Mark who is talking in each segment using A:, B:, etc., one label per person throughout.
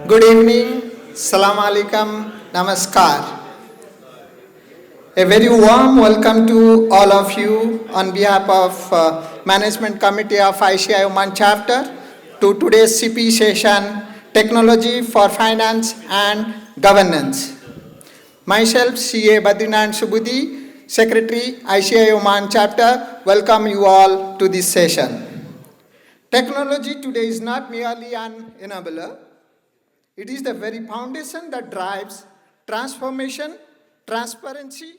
A: Good evening, Salam Alaikum, Namaskar. A very warm welcome to all of you on behalf of Management Committee of ICAI Oman Chapter to today's CP session, Technology for Finance and Governance. Myself, CA Badrinath Subudhi, Secretary, ICAI Oman Chapter, welcome you all to this session. Technology today is not merely an enabler. It is the very foundation that drives transformation, transparency,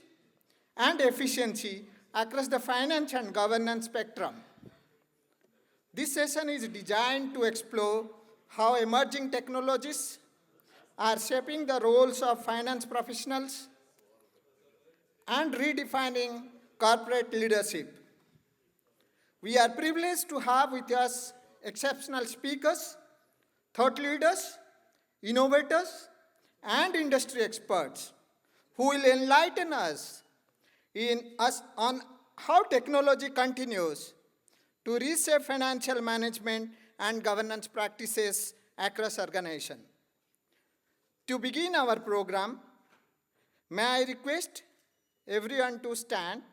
A: and efficiency across the finance and governance spectrum. This session is designed to explore how emerging technologies are shaping the roles of finance professionals and redefining corporate leadership. We are privileged to have with us exceptional speakers, thought leaders, innovators, and industry experts who will enlighten us on how technology continues to reshape financial management and governance practices across organizations. To begin our program, may I request everyone to stand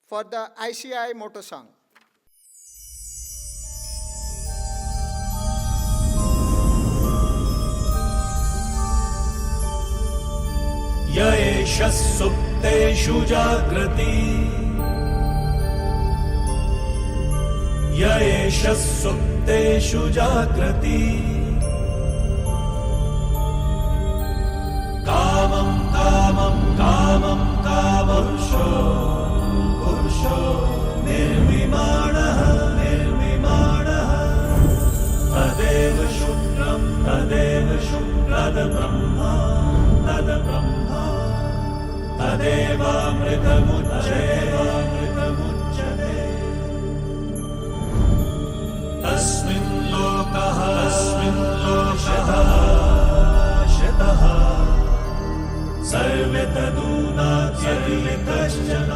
A: for the ICAI motto song.
B: य एष सुप्तेषु जाग्रति य एष सुप्तेषु जाग्रति कामं कामं कामं कामपुरुषो पुरुषो निर्विमाणः निर्विमाणः तदेव शुक्रं तद्ब्रह्मा तद्ब्रह्मा तदेवामृतमुच्यते तस्मिन् लोकः शतः सर्वे तदूनात्यति कश्चन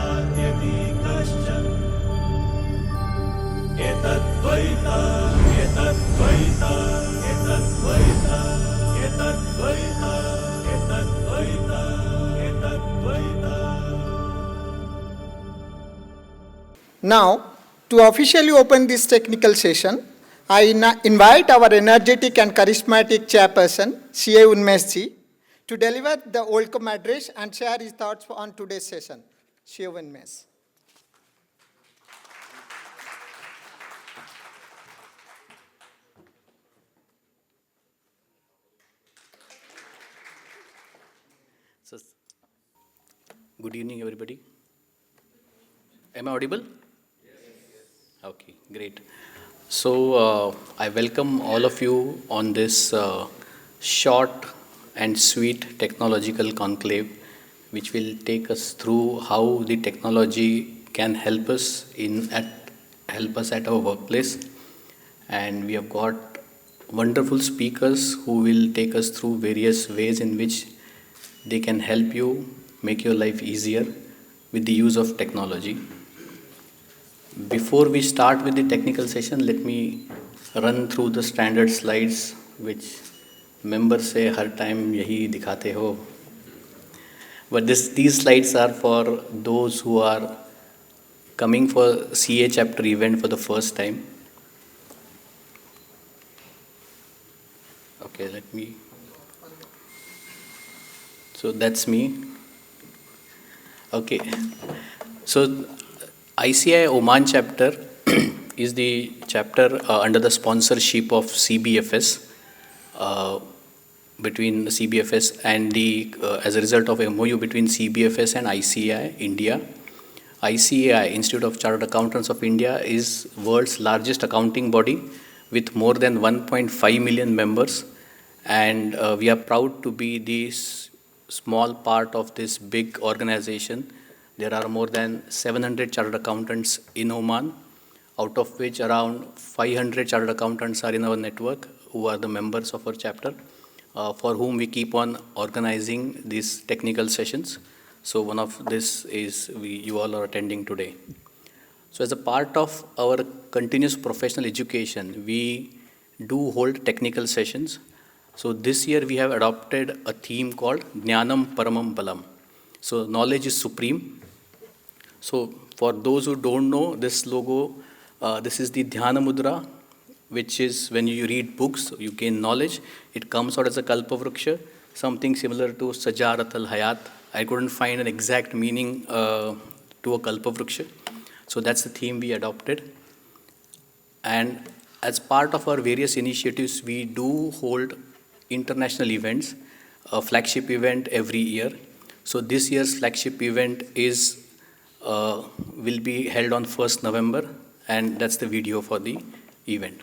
B: एतद्वैता एतद्वैता एतद्वैता एतद्वैता एतद्वैता एतद्वैता.
A: Now, to officially open this technical session, I invite our energetic and charismatic chairperson, CA Unmeshji, to deliver the welcome address and share his thoughts on today's session. CA Unmesh.
C: So, good evening, everybody. Am I audible? Yes. Okay, great. So, I welcome all of you on this short and sweet technological conclave, which will take us through how the technology can help us at our workplace. And we have got wonderful speakers who will take us through various ways in which they can help you make your life easier with the use of technology. Before we start with the technical session, let me run through the standard slides which members say her time यही दिखाते हो. But these slides are for those who are coming for CA chapter event for the first time. Okay, let me. So that's me. Okay. So ICAI Oman Chapter is the chapter under the sponsorship of CBFS, between CBFS and as a result of MOU between CBFS and ICAI India. ICAI, Institute of Chartered Accountants of India, is world's largest accounting body with more than 1.5 million members, and we are proud to be the small part of this big organization. There are more than 700 chartered accountants in Oman, out of which around 500 chartered accountants are in our network who are the members of our chapter, for whom we keep on organizing these technical sessions. So one of this is you all are attending today. So as a part of our continuous professional education, we do hold technical sessions. So this year we have adopted a theme called Jnanam Paramam Balam. So knowledge is supreme. So for those who don't know this logo, this is the Dhyana Mudra, which is when you read books, you gain knowledge. It comes out as a Kalpavruksha, something similar to Sajarat al-Hayat. I couldn't find an exact meaning to a Kalpavruksha. So that's the theme we adopted. And as part of our various initiatives, we do hold international events, a flagship event every year. So this year's flagship event is will be held on 1st November, and that's the video for the event.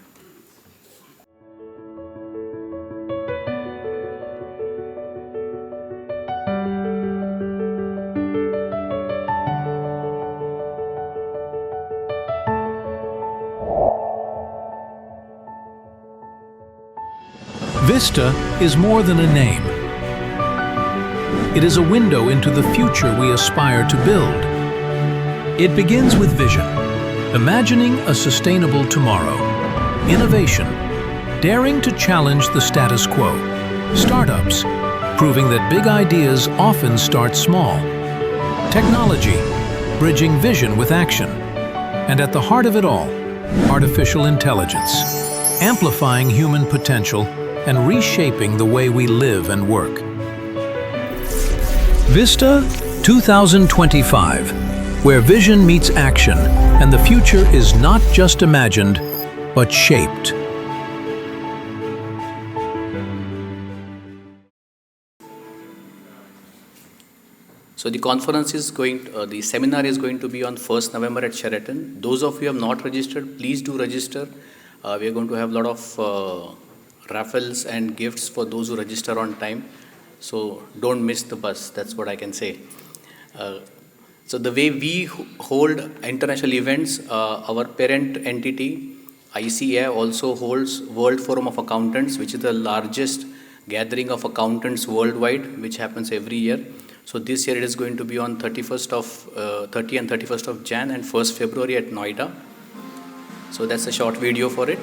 D: Vista is more than a name. It is a window into the future we aspire to build. It begins with vision, imagining a sustainable tomorrow, innovation, daring to challenge the status quo, startups, proving that big ideas often start small, technology, bridging vision with action, and at the heart of it all, artificial intelligence, amplifying human potential and reshaping the way we live and work. Vista 2025, where vision meets action and the future is not just imagined, but shaped.
C: So the conference is the seminar is going to be on 1st November at Sheraton. Those of you who have not registered, please do register. We are going to have a lot of raffles and gifts for those who register on time. So don't miss the bus, that's what I can say. So the way we hold international events, our parent entity, ICAI, also holds World Forum of Accountants, which is the largest gathering of accountants worldwide, which happens every year. So this year it is going to be on 30 and 31st of Jan and 1st February at Noida. So that's a short video for it.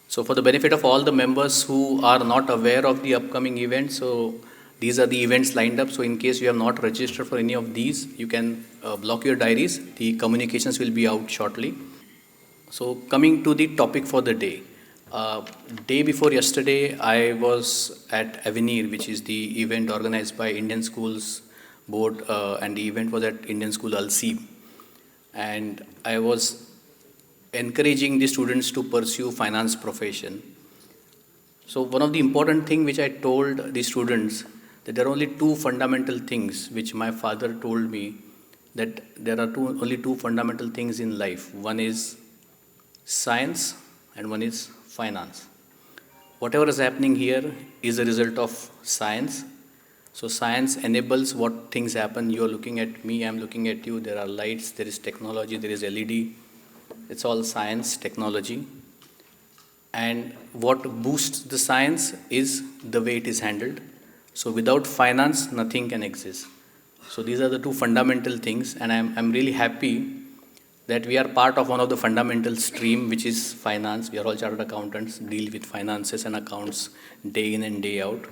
C: So for the benefit of all the members who are not aware of the upcoming events, so these are the events lined up. So in case you have not registered for any of these, you can block your diaries. The communications will be out shortly. So coming to the topic for the day. Day before yesterday, I was at Avenir, which is the event organized by Indian Schools Board, and the event was at Indian School Al-Seeb. And I was encouraging the students to pursue finance profession. So one of the important things which I told the students, that there are only two fundamental things which my father told me, that there are only two fundamental things in life. One is science and one is finance. Whatever is happening here is a result of science. So science enables what things happen. You are looking at me, I am looking at you. There are lights, there is technology, there is LED. It's all science, technology. And what boosts the science is the way it is handled. So without finance, nothing can exist. So these are the two fundamental things, and I'm really happy that we are part of one of the fundamental stream, which is finance. We are all chartered accountants, deal with finances and accounts day in and day out.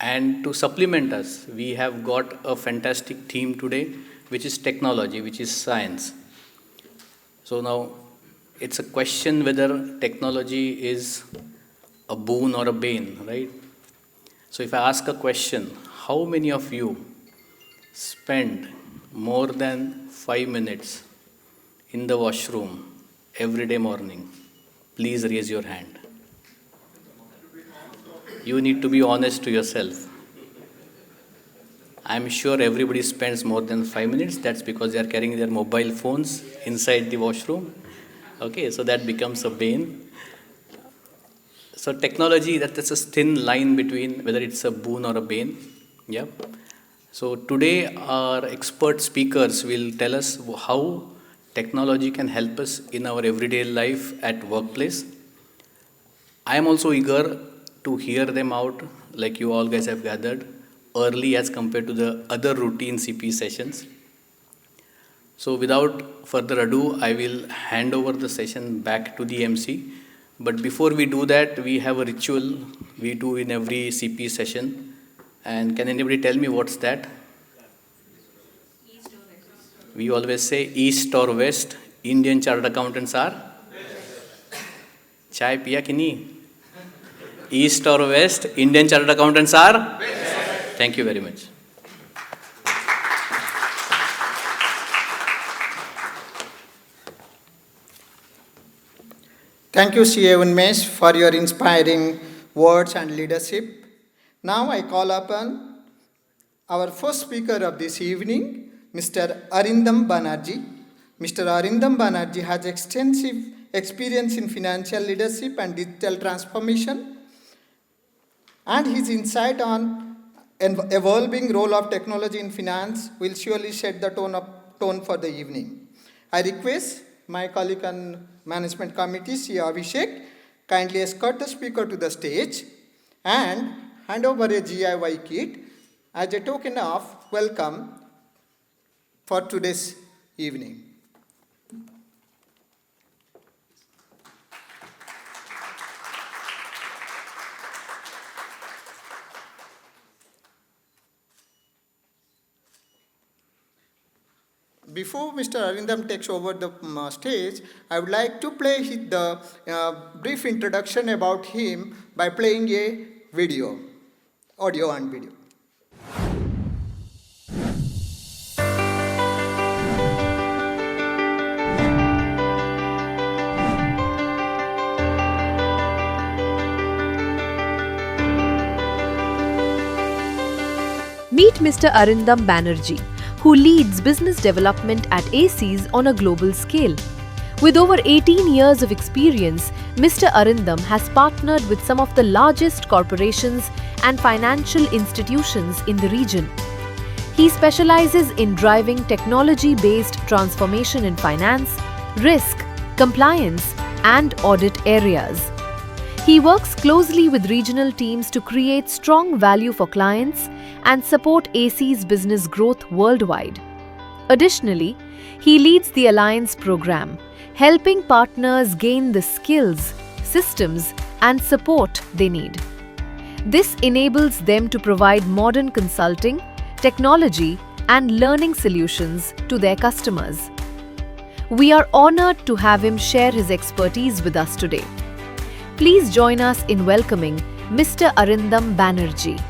C: And to supplement us, we have got a fantastic theme today, which is technology, which is science. So now, it's a question whether technology is a boon or a bane, right? So if I ask a question, how many of you spend more than 5 minutes in the washroom every day morning? Please raise your hand. You need to be honest to yourself. I'm sure everybody spends more than 5 minutes. That's because they are carrying their mobile phones inside the washroom. Okay, so that becomes a bane. So technology, that's a thin line between whether it's a boon or a bane. Yeah. So today our expert speakers will tell us how technology can help us in our everyday life at workplace. I am also eager to hear them out, like you all guys have gathered, early as compared to the other routine CP sessions. So without further ado, I will hand over the session back to the MC. But before we do that, we have a ritual we do in every CP session. And can anybody tell me what's that? We always say east or west. Indian chartered accountants are? Chai piya ki nahi? East or west? Indian chartered accountants are? Thank you very much.
A: Thank you, CA Unmesh, for your inspiring words and leadership. Now I call upon our first speaker of this evening, Mr. Arindam Banerjee. Mr. Arindam Banerjee has extensive experience in financial leadership and digital transformation, and his insight on an evolving role of technology in finance will surely set the tone for the evening. I request my colleague on Management Committee, C. Abhishek, kindly escort the speaker to the stage and hand over a GIY kit as a token of welcome for today's evening. Before Mr. Arindam takes over the stage, I would like to play the brief introduction about him by playing a video, audio and video.
E: Meet Mr. Arindam Banerjee, who leads business development at ACIES on a global scale. With over 18 years of experience, Mr. Arindam has partnered with some of the largest corporations and financial institutions in the region. He specializes in driving technology-based transformation in finance, risk, compliance, and audit areas. He works closely with regional teams to create strong value for clients and support ACIES business growth worldwide. Additionally, he leads the Alliance program, helping partners gain the skills, systems, and support they need. This enables them to provide modern consulting, technology, and learning solutions to their customers. We are honored to have him share his expertise with us today. Please join us in welcoming Mr. Arindam Banerjee.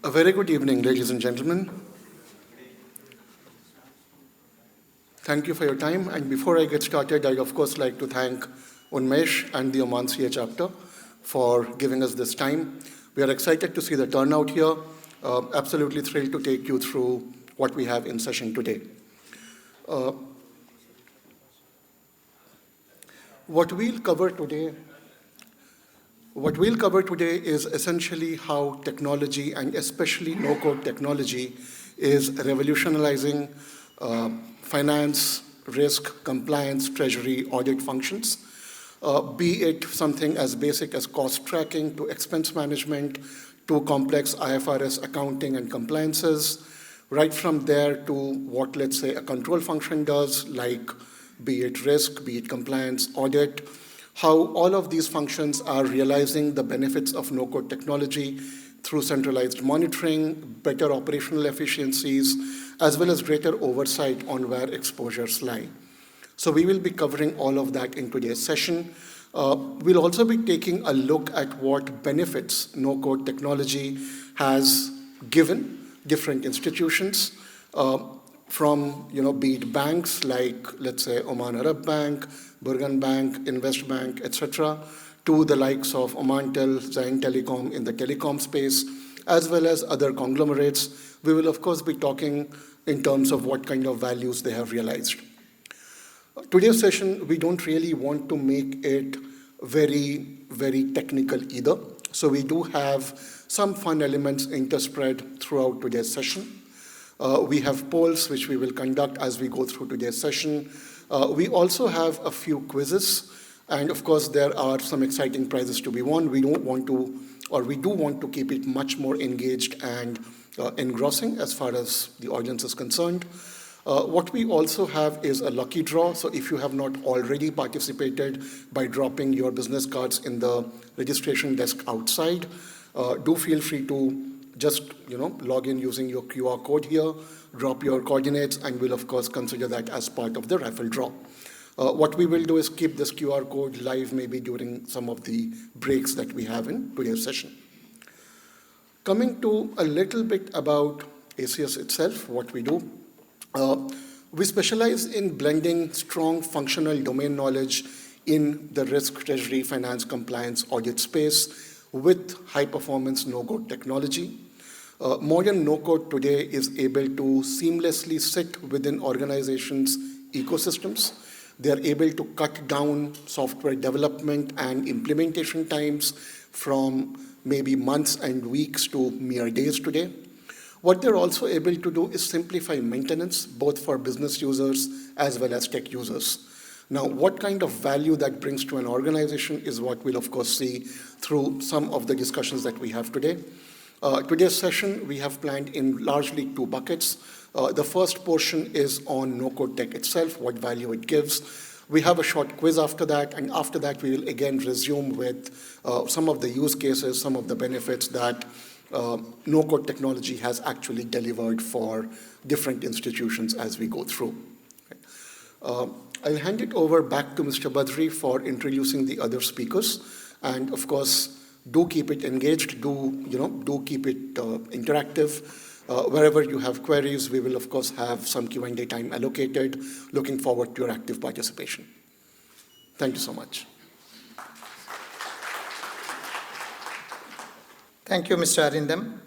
F: A very good evening, ladies and gentlemen. Thank you for your time. And before I get started, I'd of course like to thank Unmesh and the Oman CA chapter for giving us this time. We are excited to see the turnout here. Absolutely thrilled to take you through what we have in session today. What we'll cover today is essentially how technology, and especially no-code technology, is revolutionizing finance, risk, compliance, treasury, audit functions, be it something as basic as cost tracking to expense management to complex IFRS accounting and compliances, right from there to what, let's say, a control function does, like be it risk, be it compliance, audit, how all of these functions are realizing the benefits of no-code technology through centralized monitoring, better operational efficiencies, as well as greater oversight on where exposures lie. So we will be covering all of that in today's session. We'll also be taking a look at what benefits no-code technology has given different institutions, from, be it banks like, let's say, Oman Arab Bank, Burgan Bank, Invest Bank, etc., to the likes of Omantel, Zain Telecom in the telecom space, as well as other conglomerates. We will, of course, be talking in terms of what kind of values they have realized. Today's session, we don't really want to make it very, very technical either. So we do have some fun elements interspread throughout today's session. We have polls which we will conduct as we go through today's session. We also have a few quizzes, and of course there are some exciting prizes to be won. We do want to keep it much more engaged and engrossing as far as the audience is concerned. What we also have is a lucky draw. So if you have not already participated by dropping your business cards in the registration desk outside, do feel free to just log in using your QR code here, drop your coordinates, and we'll of course consider that as part of the raffle draw. What we will do is keep this QR code live maybe during some of the breaks that we have in today's session. Coming to a little bit about ACIES itself, what we do. We specialize in blending strong functional domain knowledge in the risk, treasury, finance, compliance, audit space with high-performance no-code technology. Modern no-code today is able to seamlessly sit within organizations' ecosystems. They are able to cut down software development and implementation times from maybe months and weeks to mere days today. What they're also able to do is simplify maintenance, both for business users as well as tech users. Now, what kind of value that brings to an organization is what we'll, of course, see through some of the discussions that we have today. Today's session, we have planned in largely two buckets. The first portion is on no-code tech itself, what value it gives. We have a short quiz after that, and after that, we will again resume with some of the use cases, some of the benefits that no-code technology has actually delivered for different institutions as we go through. I'll hand it over back to Mr. Badri for introducing the other speakers, and of course, do keep it engaged. Do keep it interactive. Wherever you have queries, we will of course have some Q&A time allocated. Looking forward to your active participation. Thank you so much.
A: Thank you, Mr. Arindam.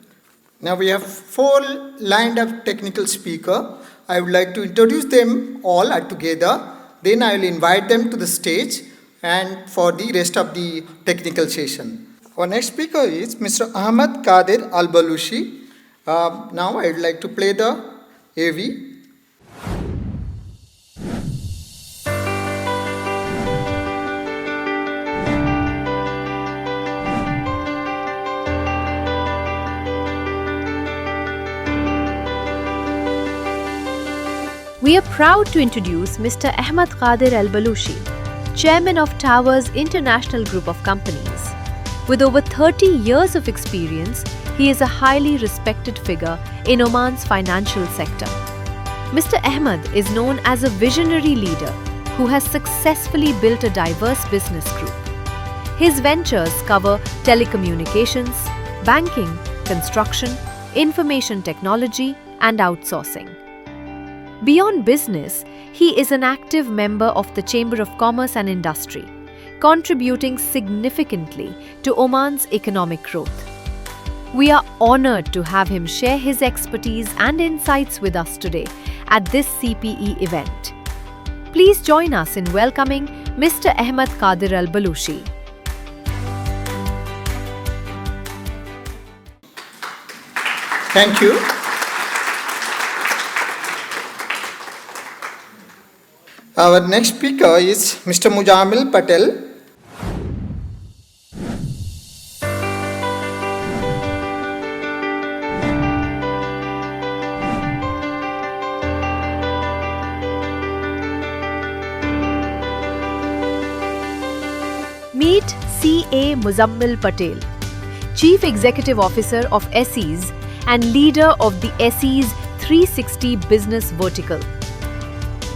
A: Now we have 4 lined up technical speakers. I would like to introduce them all together. Then I will invite them to the stage and for the rest of the technical session. Our next speaker is Mr. Ahmed Kader Al-Balushi. Now I would like to play the AV.
E: We are proud to introduce Mr. Ahmed Kader Al-Balushi, Chairman of Towers International Group of Companies. With over 30 years of experience, he is a highly respected figure in Oman's financial sector. Mr. Ahmed is known as a visionary leader who has successfully built a diverse business group. His ventures cover telecommunications, banking, construction, information technology, and outsourcing. Beyond business, he is an active member of the Chamber of Commerce and Industry, contributing significantly to Oman's economic growth. We are honored to have him share his expertise and insights with us today at this CPE event. Please join us in welcoming Mr. Ahmed Kader Al-Balushi.
A: Thank you. Our next speaker is Mr. Muzammil Patel.
E: Meet CA Muzammil Patel, Chief Executive Officer of ACIES and leader of the ACIES 360 business vertical.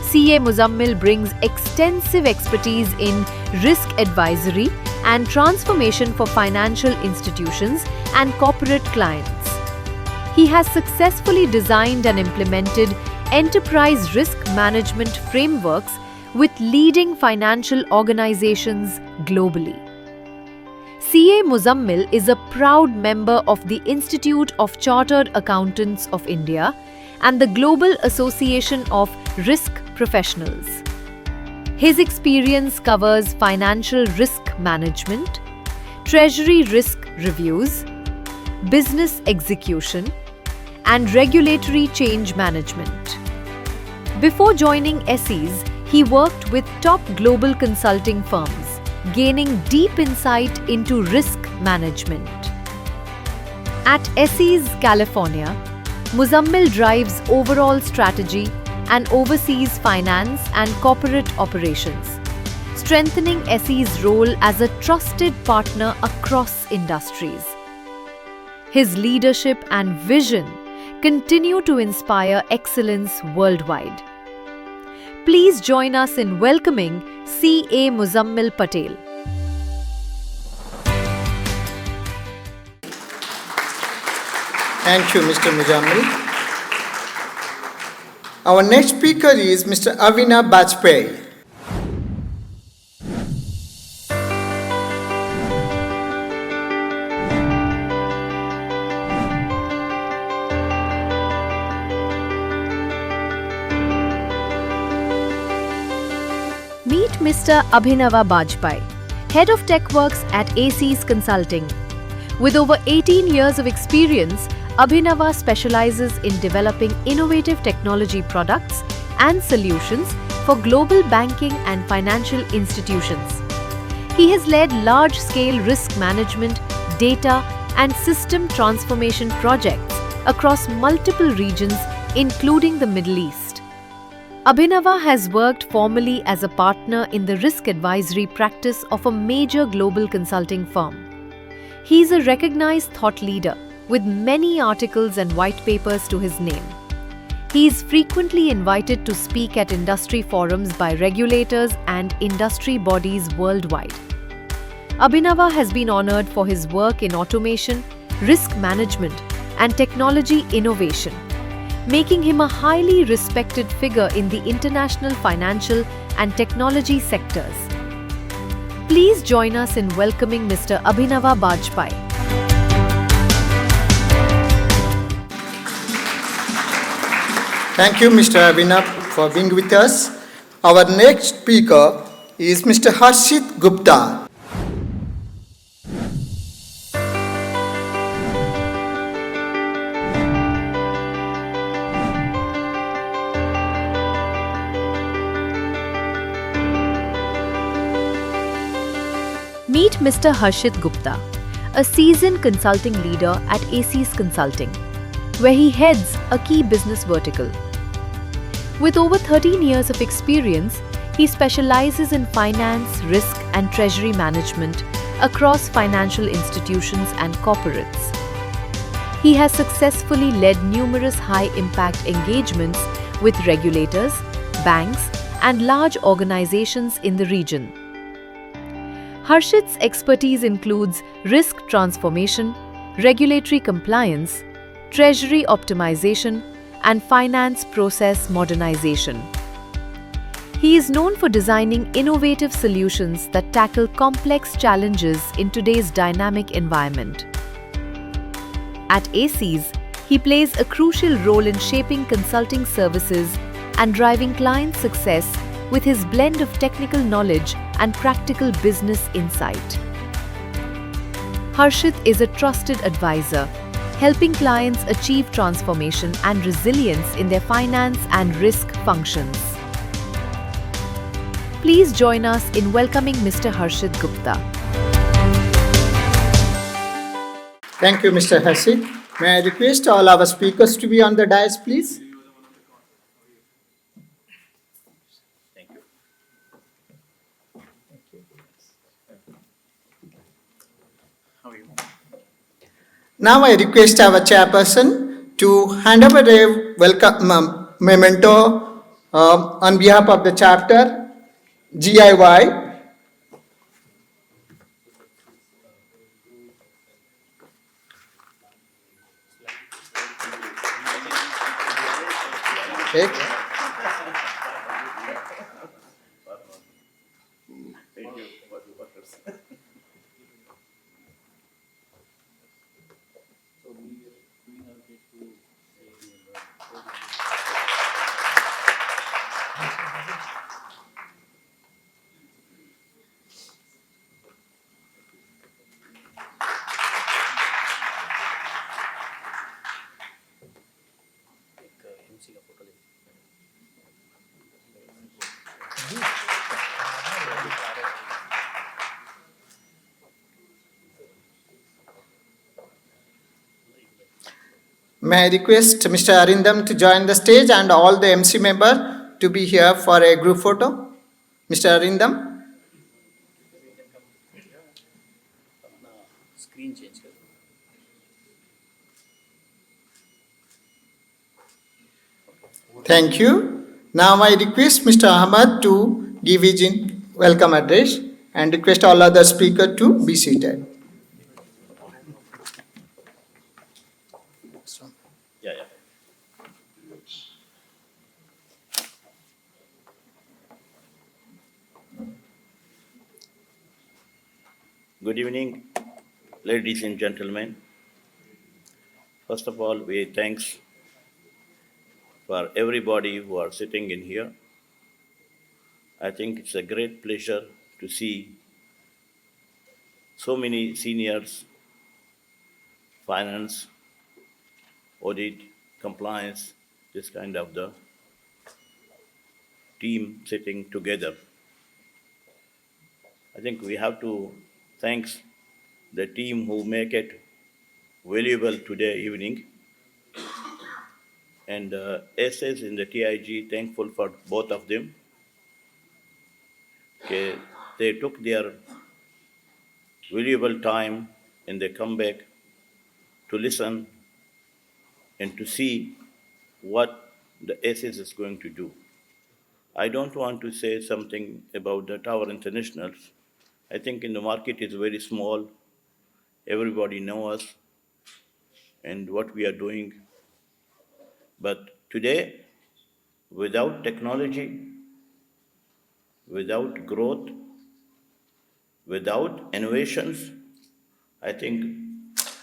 E: CA Muzammil brings extensive expertise in risk advisory and transformation for financial institutions and corporate clients. He has successfully designed and implemented enterprise risk management frameworks with leading financial organizations globally. CA Muzammil is a proud member of the Institute of Chartered Accountants of India and the Global Association of Risk Professionals. His experience covers financial risk management, treasury risk reviews, business execution, and regulatory change management. Before joining ACIES, he worked with top global consulting firms, gaining deep insight into risk management. At ACIES, California, Muzammil drives overall strategy and oversees finance and corporate operations, strengthening ACIES' role as a trusted partner across industries. His leadership and vision continue to inspire excellence worldwide. Please join us in welcoming CA Muzammil Patel.
A: Thank you, Mr. Muzammil. Our next speaker is Mr. Abhinava Bajpai.
E: Meet Mr. Abhinava Bajpai, Head of TechWorks at ACIES Consulting. With over 18 years of experience, Abhinava specializes in developing innovative technology products and solutions for global banking and financial institutions. He has led large-scale risk management, data, and system transformation projects across multiple regions, including the Middle East. Abhinava has worked formally as a partner in the risk advisory practice of a major global consulting firm. He is a recognized thought leader with many articles and white papers to his name. He is frequently invited to speak at industry forums by regulators and industry bodies worldwide. Abhinava has been honored for his work in automation, risk management, and technology innovation, making him a highly respected figure in the international financial and technology sectors. Please join us in welcoming Mr. Abhinava Bajpai.
A: Thank you, Mr. Abhinav, for being with us. Our next speaker is Mr. Harshit Gupta.
E: Meet Mr. Harshit Gupta, a seasoned consulting leader at ACIES Consulting, where he heads a key business vertical. With over 13 years of experience, he specializes in finance, risk, and treasury management across financial institutions and corporates. He has successfully led numerous high-impact engagements with regulators, banks, and large organizations in the region. Harshit's expertise includes risk transformation, regulatory compliance, treasury optimization, and finance process modernization. He is known for designing innovative solutions that tackle complex challenges in today's dynamic environment. At ACIES, he plays a crucial role in shaping consulting services and driving client success with his blend of technical knowledge and practical business insight. Harshit is a trusted advisor, helping clients achieve transformation and resilience in their finance and risk functions. Please join us in welcoming Mr. Harshit Gupta.
A: Thank you, Mr. Harshit. May I request all our speakers to be on the dais, please? Now I request our chairperson to hand over a welcome memento on behalf of the chapter GIY. Okay. May I request Mr. Arindam to join the stage and all the MC member to be here for a group photo? Mr. Arindam.
C: Screen change.
A: Thank you. Now I request Mr. Ahmad to give his welcome address and request all other speakers to be seated.
G: Yeah. Good evening, ladies and gentlemen. First of all, we thanks for everybody who are sitting in here. I think it's a great pleasure to see so many seniors, finance, audit, compliance, this kind of the team sitting together. I think we have to thank the team who make it valuable today evening. And ACIES in the TIG, thankful for both of them. Okay, they took their valuable time and they come back to listen and to see what the ACIES is going to do. I don't want to say something about the Tower Internationals. I think in the market is very small. Everybody knows us and what we are doing. But today, without technology, without growth, without innovations, I think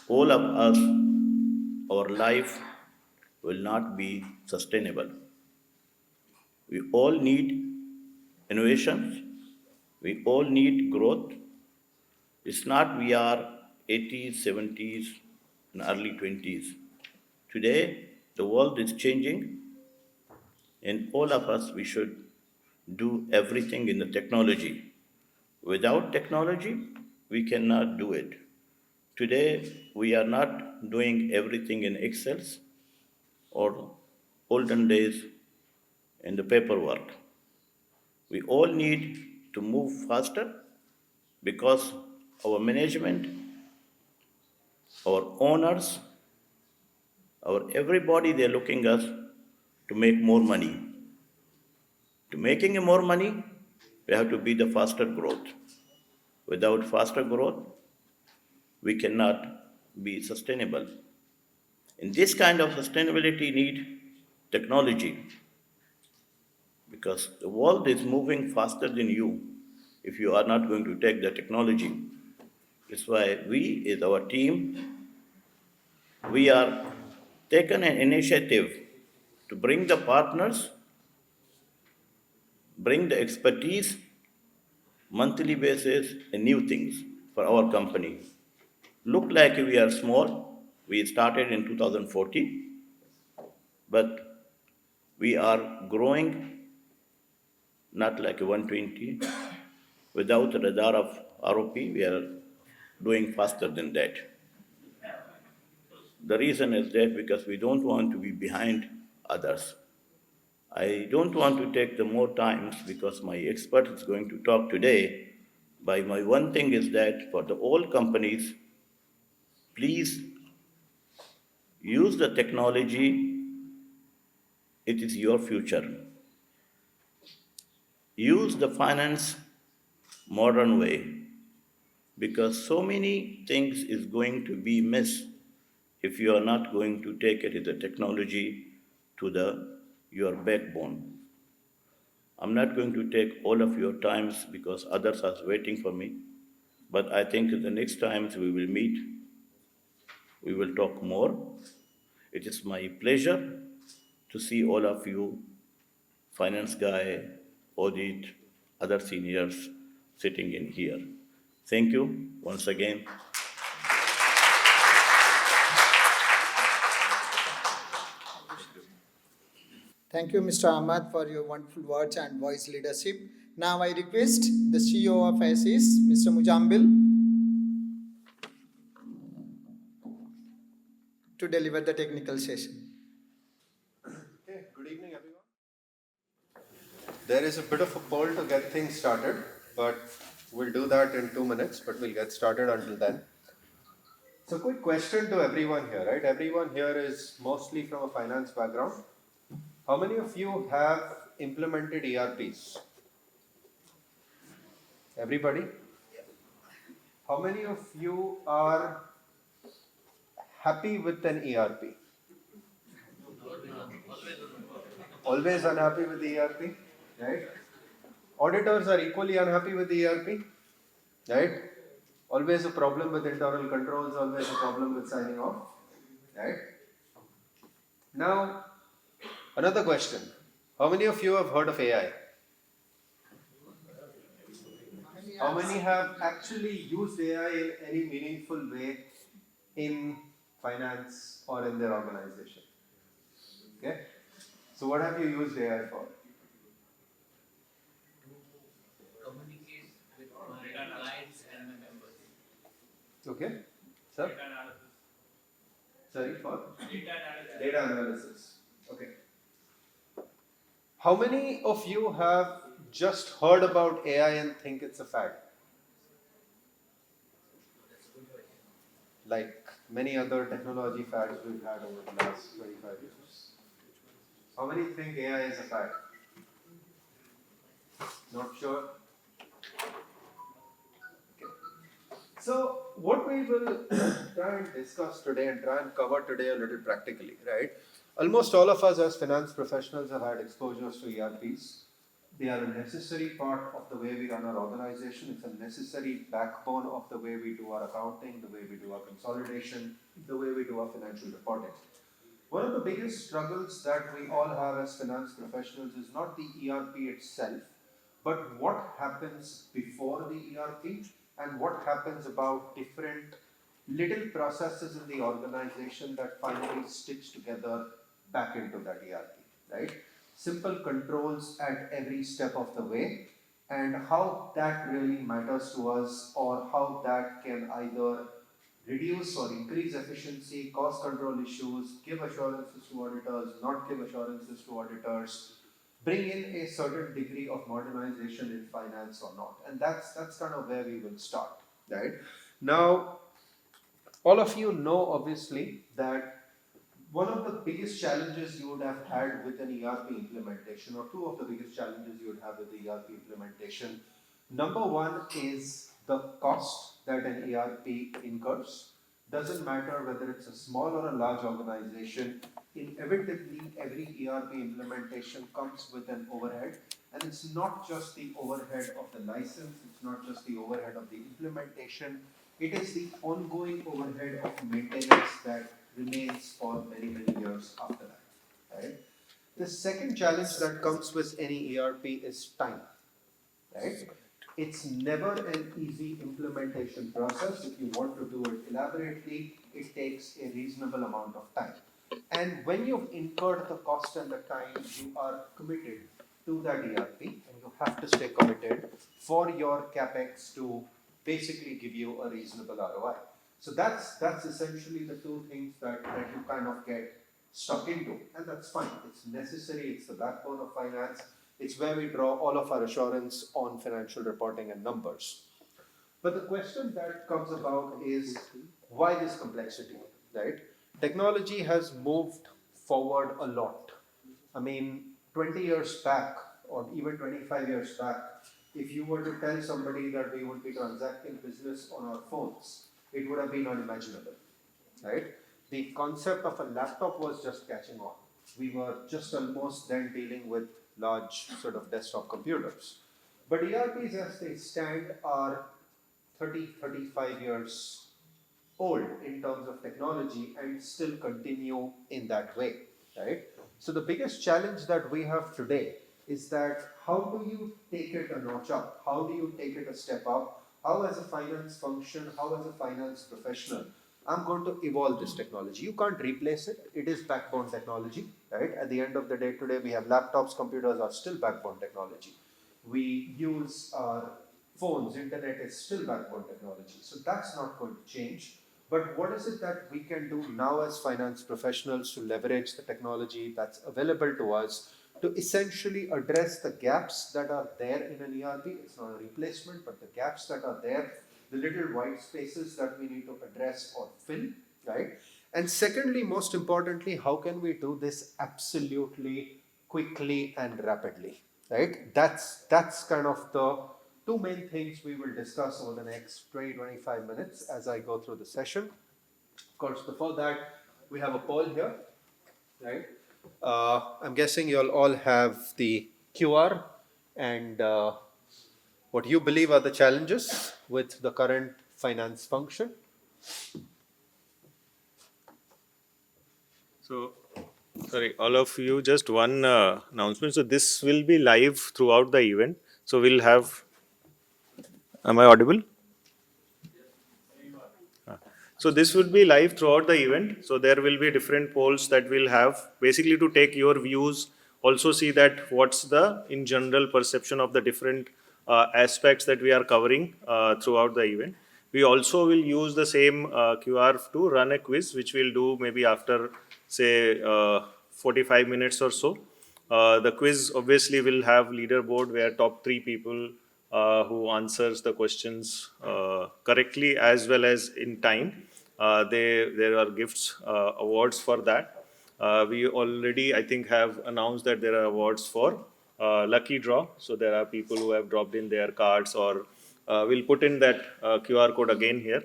G: all of us, our life will not be sustainable. We all need innovations. We all need growth. It's not we are 80s, 70s, and early 20s. Today, the world is changing, and all of us, we should do everything in the technology. Without technology, we cannot do it. Today, we are not doing everything in Excels or olden days in the paperwork. We all need to move faster because our management, our owners, our everybody, they're looking us to make more money. To making more money, we have to be the faster growth. Without faster growth, we cannot be sustainable. In this kind of sustainability need technology because the world is moving faster than you if you are not going to take the technology. That's why we, as our team, we are taken an initiative to bring the partners, bring the expertise, monthly basis, and new things for our company. Look like we are small. We started in 2014, but we are growing not like a 120. Without the radar of ROP, we are doing faster than that. The reason is that because we don't want to be behind others. I don't want to take the more times because my expert is going to talk today. But my one thing is that for the all companies, please use the technology. It is your future. Use the finance modern way because so many things is going to be missed if you are not going to take it as a technology to your backbone. I'm not going to take all of your times because others are waiting for me, but I think the next times we will meet, we will talk more. It is my pleasure to see all of you, finance guy, audit, other seniors sitting in here. Thank you once again.
A: Thank you, Mr. Ahmad, for your wonderful words and voice leadership. Now I request the CEO of ACIES, Mr. Muzammil, to deliver the technical session.
H: Okay, good evening everyone. There is a bit of a poll to get things started, but we'll do that in 2 minutes, but we'll get started until then. So quick question to everyone here, right? Everyone here is mostly from a finance background. How many of you have implemented ERPs? Everybody? How many of you are happy with an ERP? Always unhappy with the ERP, right? Auditors are equally unhappy with the ERP, right? Always a problem with internal controls, always a problem with signing off, right? Now, another question. How many of you have heard of AI? How many have actually used AI in any meaningful way in finance or in their organization? Okay? So what have you used AI for?
C: Communicate with my clients and my members.
H: Okay? Sir?
B: Data analysis.
H: Sorry, for?
B: Data analysis.
H: Data analysis. Okay. How many of you have just heard about AI and think it's a fad? Like many other technology fads we've had over the last 25 years. How many think AI is a fad? Not sure? Okay. So, what we will try and discuss today and try and cover today a little practically, right? Almost all of us as finance professionals have had exposures to ERPs. They are a necessary part of the way we run our organization. It's a necessary backbone of the way we do our accounting, the way we do our consolidation, the way we do our financial reporting. One of the biggest struggles that we all have as finance professionals is not the ERP itself, but what happens before the ERP and what happens about different little processes in the organization that finally stitch together back into that ERP, right? Simple controls at every step of the way, and how that really matters to us, or how that can either reduce or increase efficiency, cause control issues, give assurances to auditors, not give assurances to auditors, bring in a certain degree of modernization in finance or not. And that's kind of where we will start, right? Now, all of you know obviously that one of the biggest challenges you would have had with an ERP implementation, or two of the biggest challenges you would have with the ERP implementation. Number one is the cost that an ERP incurs. Doesn't matter whether it's a small or a large organization, inevitably every ERP implementation comes with an overhead. And it's not just the overhead of the license, it's not just the overhead of the implementation, it is the ongoing overhead of maintenance that remains for many, many years after that, right? The second challenge that comes with any ERP is time, right? It's never an easy implementation process. If you want to do it elaborately, it takes a reasonable amount of time. And when you've incurred the cost and the time, you are committed to that ERP, and you have to stay committed for your CapEx to basically give you a reasonable ROI. So that's essentially the two things that you kind of get stuck into, and that's fine. It's necessary, it's the backbone of finance, it's where we draw all of our assurance on financial reporting and numbers. But the question that comes about is, why this complexity, right? Technology has moved forward a lot. I mean, 20 years back, or even 25 years back, if you were to tell somebody that we would be transacting business on our phones, it would have been unimaginable, right? The concept of a laptop was just catching on. We were just almost then dealing with large sort of desktop computers. But ERPs as they stand are 35 years old in terms of technology and still continue in that way, right? So the biggest challenge that we have today is that how do you take it a notch up? How do you take it a step up? How as a finance function, how as a finance professional, I'm going to evolve this technology. You can't replace it. It is backbone technology, right? At the end of the day today, we have laptops, computers are still backbone technology. We use our phones, internet is still backbone technology. So that's not going to change. but what is it that we can do now as finance professionals to leverage the technology that's available to us to essentially address the gaps that are there in an ERP? It's not a replacement, but the gaps that are there, the little white spaces that we need to address or fill, right? And secondly, most importantly, how can we do this absolutely quickly and rapidly, right? That's kind of the two main things we will discuss over the next 20-25 minutes as I go through the session. Of course, before that, we have a poll here, right? I'm guessing you'll all have the QR and what you believe are the challenges with the current finance function.
I: So, sorry, all of you, just one announcement. So, this will be live throughout the event. So, we'll have, am I audible? So, this will be live throughout the event. So, there will be different polls that we'll have basically to take your views, also see that what's the in general perception of the different aspects that we are covering throughout the event. We also will use the same QR to run a quiz, which we'll do maybe after say 45 minutes or so. The quiz obviously will have leaderboard where top 3 people who answers the questions correctly as well as in time. There are gifts, awards for that. We already, I think, have announced that there are awards for lucky draw. So there are people who have dropped in their cards, or we'll put in that QR code again here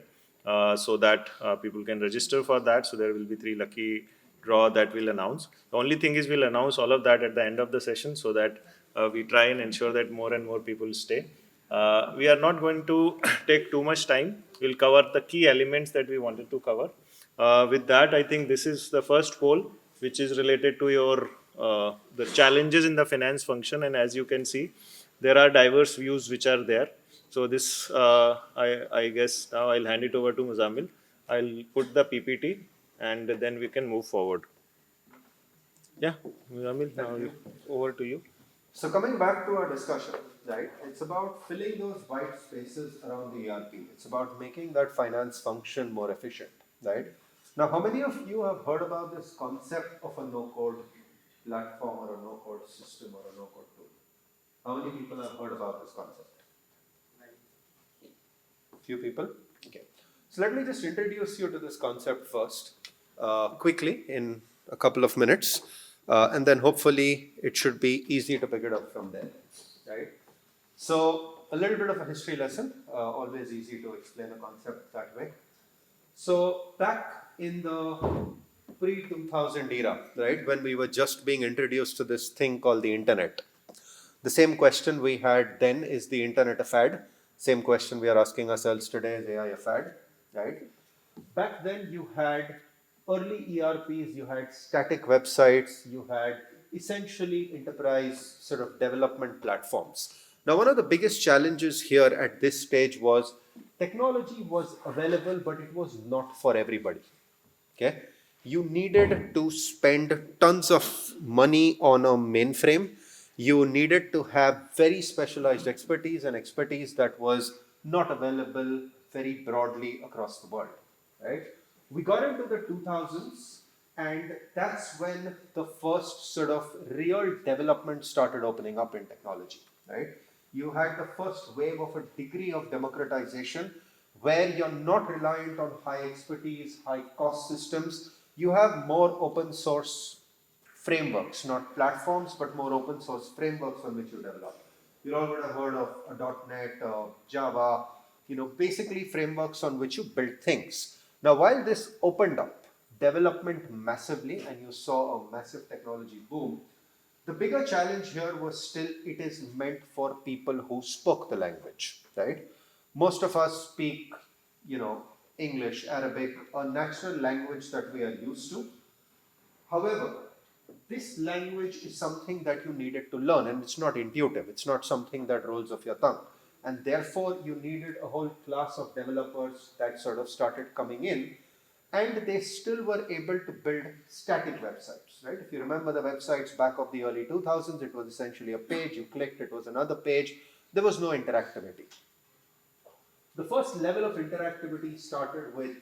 I: so that people can register for that. So there will be 3 lucky draw that we'll announce. The only thing is we'll announce all of that at the end of the session so that we try and ensure that more and more people stay. We are not going to take too much time. We'll cover the key elements that we wanted to cover. With that, I think this is the first poll, which is related to your the challenges in the finance function. And as you can see, there are diverse views which are there. So this, I guess now I'll hand it over to Muzammil. I'll put the PPT and then we can move forward. Yeah, Muzammil, now over to you.
H: So coming back to our discussion, right? It's about filling those white spaces around the ERP. It's about making that finance function more efficient, right? Now, how many of you have heard about this concept of a no-code platform or a no-code system or a no-code tool? How many people have heard about this concept? Few people? Okay. So let me just introduce you to this concept first, quickly in a couple of minutes. And then hopefully it should be easy to pick it up from there, right? So a little bit of a history lesson, always easy to explain a concept that way. So back in the pre-2000 era, right, when we were just being introduced to this thing called the internet, the same question we had then, is the internet a fad? Same question we are asking ourselves today, is AI a fad, right? Back then you had early ERPs, you had static websites, you had essentially enterprise sort of development platforms. Now, one of the biggest challenges here at this stage was technology was available, but it was not for everybody. Okay? You needed to spend tons of money on a mainframe. You needed to have very specialized expertise and expertise that was not available very broadly across the world, right? We got into the 2000s, and that's when the first sort of real development started opening up in technology, right? You had the first wave of a degree of democratization where you're not reliant on high expertise, high cost systems. You have more open source frameworks, not platforms, but more open source frameworks on which you develop. You all would have heard of .NET, Java, basically frameworks on which you build things. Now, while this opened up development massively and you saw a massive technology boom, the bigger challenge here was still it is meant for people who spoke the language, right? Most of us speak, English, Arabic, a natural language that we are used to. However, this language is something that you needed to learn, and it's not intuitive. It's not something that rolls off your tongue. And therefore, you needed a whole class of developers that sort of started coming in, and they still were able to build static websites, right? If you remember the websites back of the early 2000s, it was essentially a page, you clicked, it was another page. There was no interactivity. The first level of interactivity started with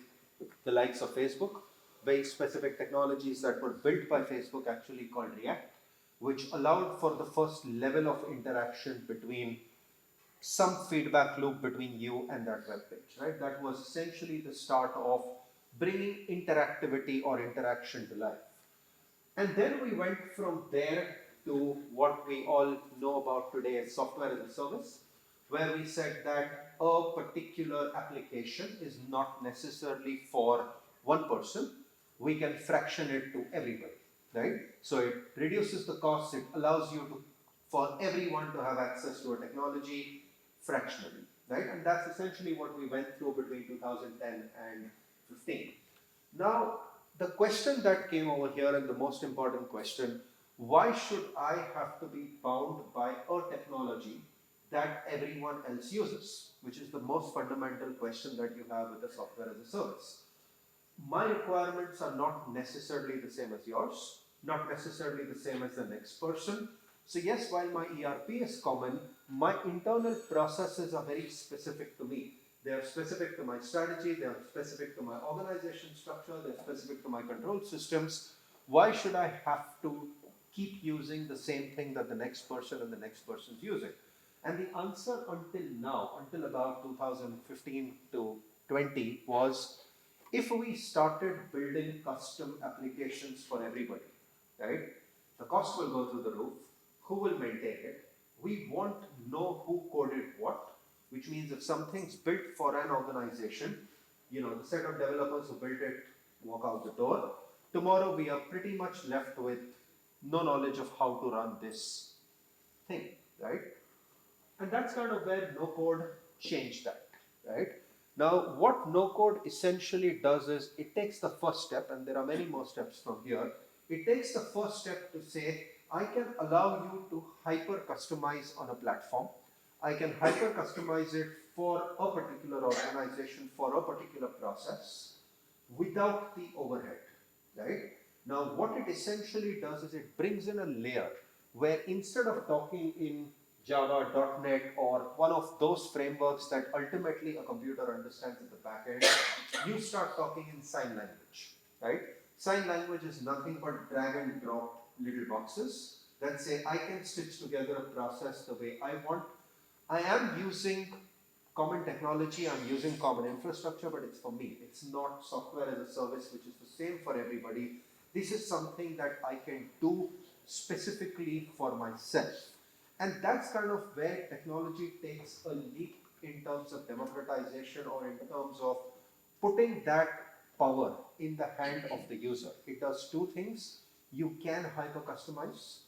H: the likes of Facebook, very specific technologies that were built by Facebook actually called React, which allowed for the first level of interaction between some feedback loop between you and that web page, right? That was essentially the start of bringing interactivity or interaction to life. And then we went from there to what we all know about today as software as a service, where we said that a particular application is not necessarily for one person. We can fraction it to everybody, right? So it reduces the cost, it allows you to, for everyone to have access to a technology fractionally, right? And that's essentially what we went through between 2010 and 15. Now, the question that came over here, and the most important question, why should I have to be bound by a technology that everyone else uses? Which is the most fundamental question that you have with the software as a service. My requirements are not necessarily the same as yours, not necessarily the same as the next person. So yes, while my ERP is common, my internal processes are very specific to me. They are specific to my strategy, they are specific to my organization structure, they're specific to my control systems. Why should I have to keep using the same thing that the next person and the next person is using? And the answer until now, until about 2015 to 20, was if we started building custom applications for everybody, right? The cost will go through the roof. Who will maintain it? We won't know who coded what, which means if something's built for an organization, you know, the set of developers who built it walk out the door. Tomorrow we are pretty much left with no knowledge of how to run this thing, right? And that's kind of where no code changed that, right? Now, what no code essentially does is it takes the first step, and there are many more steps from here. It takes the first step to say, I can allow you to hyper customize on a platform. I can hyper customize it for a particular organization, for a particular process, without the overhead, right? Now, what it essentially does is it brings in a layer where instead of talking in Java, .NET, or one of those frameworks that ultimately a computer understands at the back end, you start talking in sign language, right? Sign language is nothing but drag and drop little boxes that say, I can stitch together a process the way I want. I am using common technology, I'm using common infrastructure, but it's for me. It's not software as a service, which is the same for everybody. This is something that I can do specifically for myself. And that's kind of where technology takes a leap in terms of democratization or in terms of putting that power in the hand of the user. It does two things. You can hyper customize.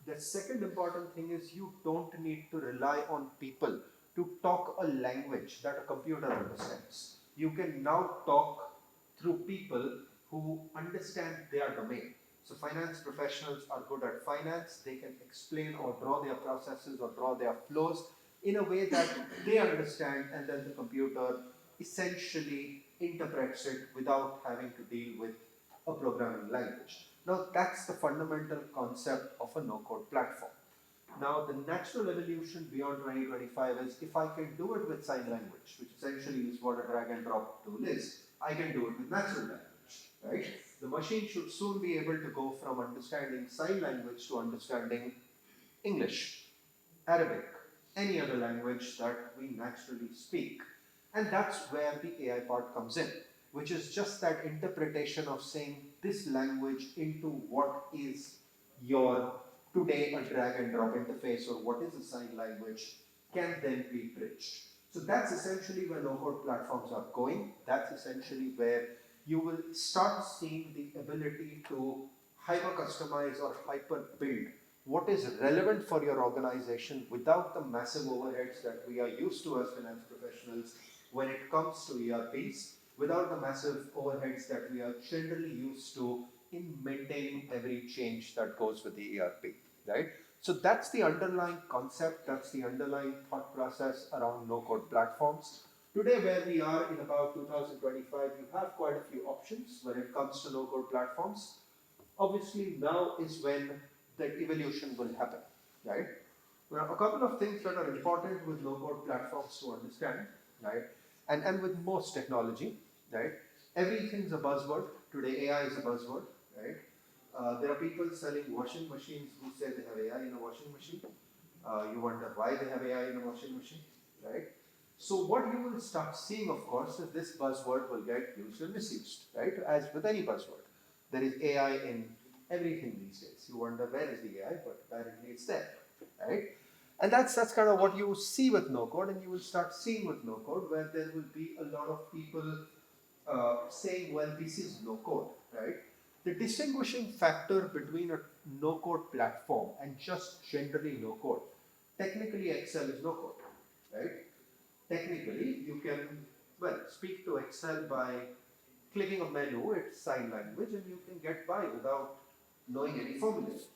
H: The second important thing is you don't need to rely on people to talk a language that a computer understands. You can now talk through people who understand their domain. So finance professionals are good at finance. They can explain or draw their processes or draw their flows in a way that they understand, and then the computer essentially interprets it without having to deal with a programming language. Now that's the fundamental concept of a no-code platform. Now the natural evolution beyond 2025 is if I can do it with sign language, which essentially is what a drag and drop tool is, I can do it with natural language, right? The machine should soon be able to go from understanding sign language to understanding English, Arabic, any other language that we naturally speak. And that's where the AI part comes in, which is just that interpretation of saying this language into what is your today a drag and drop interface or what is a sign language can then be bridged. So that's essentially where no-code platforms are going. That's essentially where you will start seeing the ability to hyper customize or hyper build what is relevant for your organization without the massive overheads that we are used to as finance professionals when it comes to ERPs, without the massive overheads that we are generally used to in maintaining every change that goes with the ERP, right? So that's the underlying concept, that's the underlying thought process around no-code platforms. Today, where we are in about 2025, you have quite a few options when it comes to no-code platforms. Obviously, now is when the evolution will happen, right? There are a couple of things that are important with no-code platforms to understand, right? And with most technology, right? everything's a buzzword. Today AI is a buzzword, right? There are people selling washing machines who say they have AI in a washing machine. You wonder why they have AI in a washing machine, right? So what you will start seeing, of course, is this buzzword will get used and misused, right? As with any buzzword. There is AI in everything these days. You wonder where is the AI, but apparently it's there, right? And that's kind of what you see with no code, and you will start seeing with no code, where there will be a lot of people saying, well, this is no code, right? The distinguishing factor between a no code platform and just generally no code, technically Excel is no code, right? Technically, you can, well, speak to Excel by clicking a menu, it's sign language, and you can get by without knowing any formulas.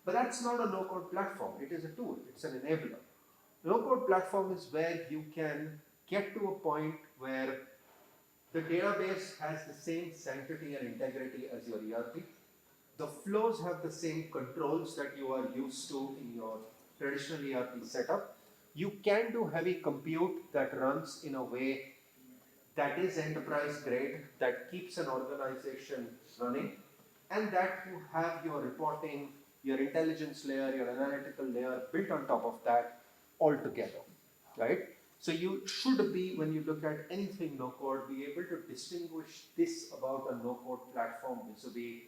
H: But that's not a no-code platform. It is a tool. It's an enabler. No-code platform is where you can get to a point where the database has the same sanctity and integrity as your ERP. The flows have the same controls that you are used to in your traditional ERP setup. You can do heavy compute that runs in a way that is enterprise grade, that keeps an organization running, and that you have your reporting, your intelligence layer, your analytical layer built on top of that all together, right? So you should be, when you look at anything no-code, be able to distinguish this about a no-code platform vis-a-vis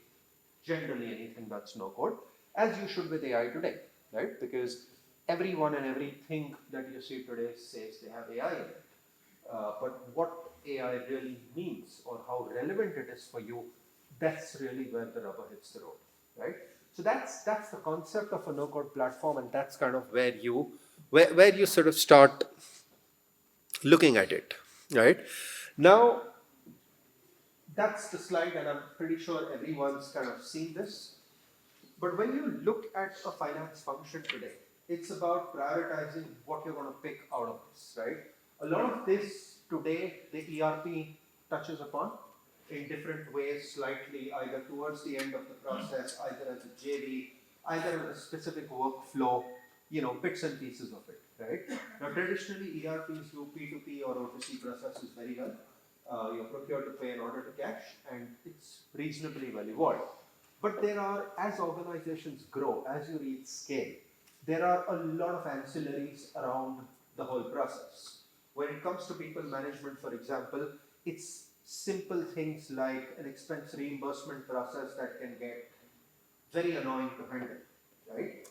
H: generally anything that's no-code, as you should with AI today, right? Because everyone and everything that you see today says they have AI in it. But what AI really means or how relevant it is for you, that's really where the rubber hits the road, right? So that's the concept of a no-code platform, and that's kind of where you sort of start looking at it, right? Now, that's the slide, and I'm pretty sure everyone's kind of seen this. But when you look at a finance function today, it's about prioritizing what you're going to pick out of this, right? A lot of this today, the ERP touches upon in different ways, slightly either towards the end of the process, either as a JV, either as a specific workflow, bits and pieces of it, right? Now, traditionally, ERPs do P2P or O2C processes very well. You're procured to pay an order to cash, and it's reasonably well evolved. But there are, as organizations grow, as you reach scale, there are a lot of ancillaries around the whole process. When it comes to people management, for example, it's simple things like an expense reimbursement process that can get very annoying to handle, right?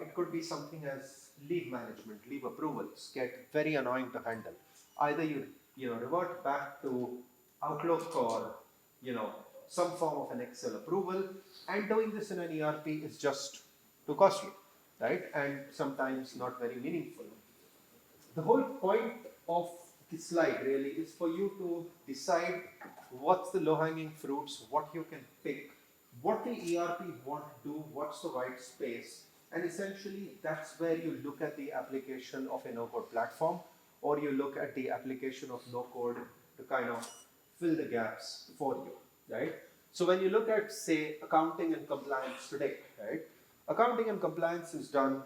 H: It could be something as leave management, leave approvals get very annoying to handle. Either you revert back to Outlook or some form of an Excel approval, and doing this in an ERP is just too costly, right? And sometimes not very meaningful. The whole point of this slide really is for you to decide what's the low-hanging fruits, what you can pick, what the ERP want to do, what's the white space, and essentially that's where you look at the application of a no-code platform, or you look at the application of no-code to kind of fill the gaps for you, right? So when you look at, say, accounting and compliance today, right? Accounting and compliance is done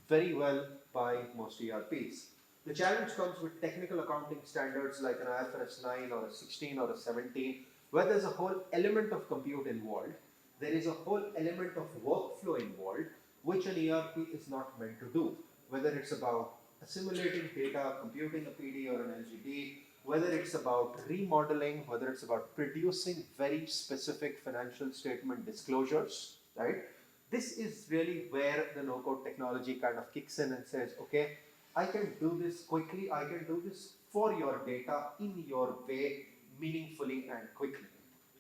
H: very well by most ERPs. The challenge comes with technical accounting standards like an IFRS 9 or a 16 or a 17, where there's a whole element of compute involved. There is a whole element of workflow involved, which an ERP is not meant to do. Whether it's about assimilating data, computing a PD or an LGD, whether it's about remodeling, whether it's about producing very specific financial statement disclosures, right? This is really where the no-code technology kind of kicks in and says, okay, I can do this quickly, I can do this for your data in your way, meaningfully and quickly,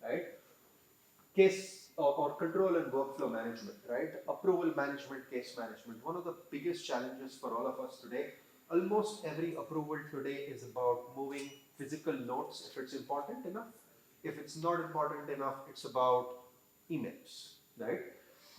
H: right? Case or control and workflow management, right? Approval management, case management. One of the biggest challenges for all of us today, almost every approval today is about moving physical notes if it's important enough. If it's not important enough, it's about emails, right?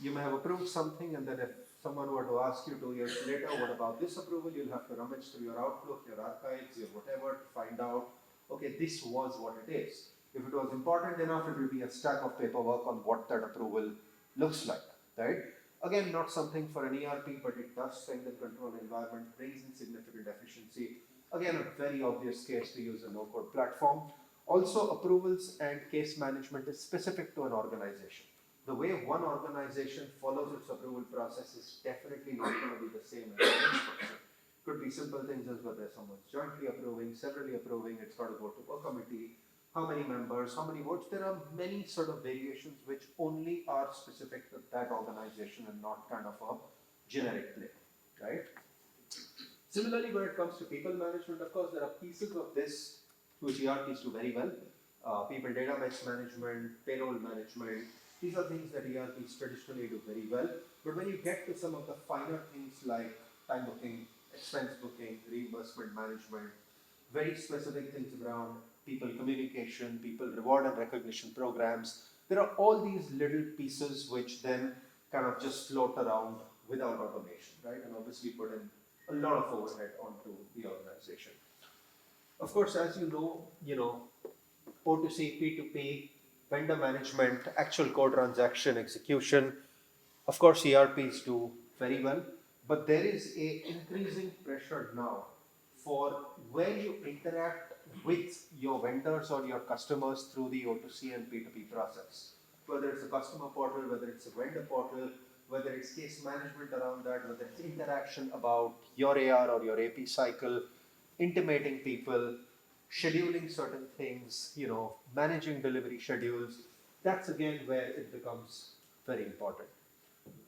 H: You may have approved something, and then if someone were to ask you 2 years later, what about this approval? You'll have to rummage through your Outlook, your archives, your whatever to find out, okay, this was what it is. If it was important enough, it will be a stack of paperwork on what that approval looks like, right? Again, not something for an ERP, but it does strengthen control environment, brings in significant efficiency. Again, a very obvious case to use a no-code platform. Also, approvals and case management is specific to an organization. The way one organization follows its approval process is definitely not going to be the same as the next person. Could be simple things as whether someone's jointly approving, severally approving, it's got to go to a committee, how many members, how many votes. There are many sort of variations which only are specific to that organization and not kind of a generic play, right? Similarly, when it comes to people management, of course, there are pieces of this which ERPs do very well. People database management, payroll management, these are things that ERPs traditionally do very well. But when you get to some of the finer things like time booking, expense booking, reimbursement management, very specific things around people communication, people reward and recognition programs, there are all these little pieces which then kind of just float around without automation, right? And obviously put in a lot of overhead onto the organization. Of course, as you know, O2C, P2P, vendor management, actual code transaction execution, of course, ERPs do very well, but there is a increasing pressure now for where you interact with your vendors or your customers through the O2C and P2P process. Whether it's a customer portal, whether it's a vendor portal, whether it's case management around that, whether it's interaction about your AR or your AP cycle, intimating people, scheduling certain things, managing delivery schedules, that's again where it becomes very important.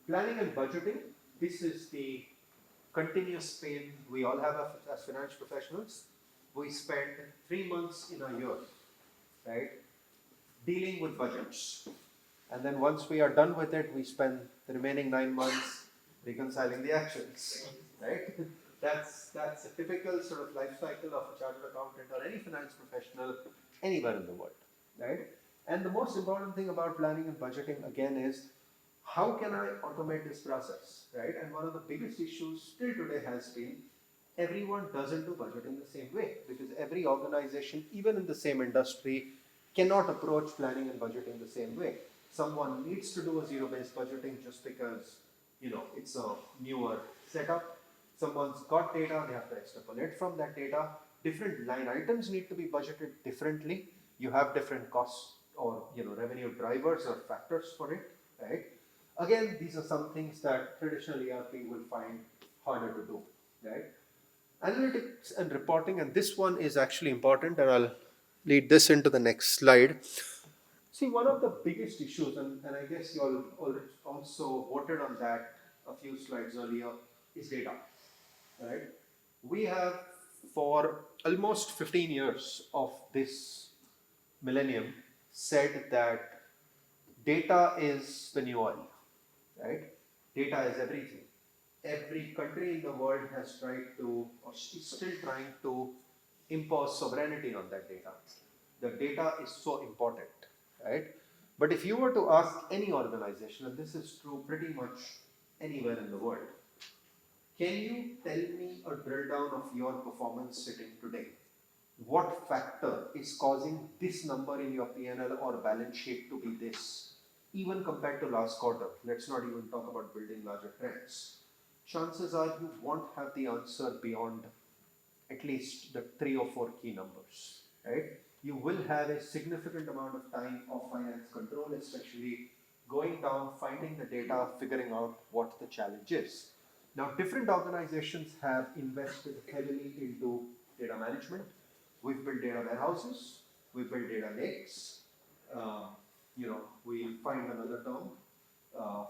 H: Planning and budgeting, this is the continuous pain we all have as finance professionals. We spend 3 months in a year, right, dealing with budgets. And then once we are done with it, we spend the remaining 9 months reconciling the actions, right? That's a typical sort of life cycle of a chartered accountant or any finance professional anywhere in the world, right? And the most important thing about planning and budgeting again is, how can I automate this process, right? And one of the biggest issues still today has been everyone doesn't do budgeting the same way, because every organization, even in the same industry, cannot approach planning and budgeting the same way. Someone needs to do a zero-based budgeting just because, it's a newer setup. Someone's got data, they have to extrapolate from that data. Different line items need to be budgeted differently. You have different costs or, revenue drivers or factors for it, right? Again, these are some things that traditional ERP will find harder to do, right? Analytics and reporting, and this one is actually important, and I'll lead this into the next slide. See, one of the biggest issues, and I guess you all also voted on that a few slides earlier, is data, right? We have, for almost 15 years of this millennium, said that data is the new oil, right? Data is everything. Every country in the world has tried to, or is still trying to, impose sovereignty on that data. The data is so important, right? But if you were to ask any organization, and this is true pretty much anywhere in the world, can you tell me a drill down of your performance sitting today? What factor is causing this number in your P&L or balance sheet to be this? Even compared to last quarter, let's not even talk about building larger trends. Chances are you won't have the answer beyond at least the 3 or 4 key numbers, right? You will have a significant amount of time of finance control, especially going down, finding the data, figuring out what the challenge is. Now, different organizations have invested heavily into data management. We've built data warehouses, we've built data lakes. We'll find another term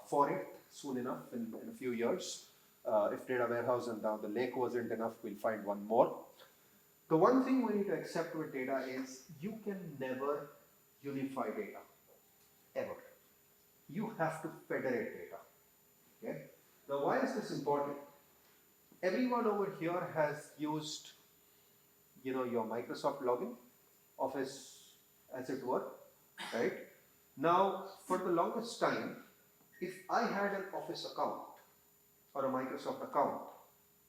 H: for it soon enough in a few years. If data warehouse and now the lake wasn't enough, we'll find one more. The one thing we need to accept with data is you can never unify data, ever. You have to federate data, okay? Now, why is this important? Everyone over here has used, your Microsoft login, Office as it were, right? Now, for the longest time, if I had an Office account or a Microsoft account,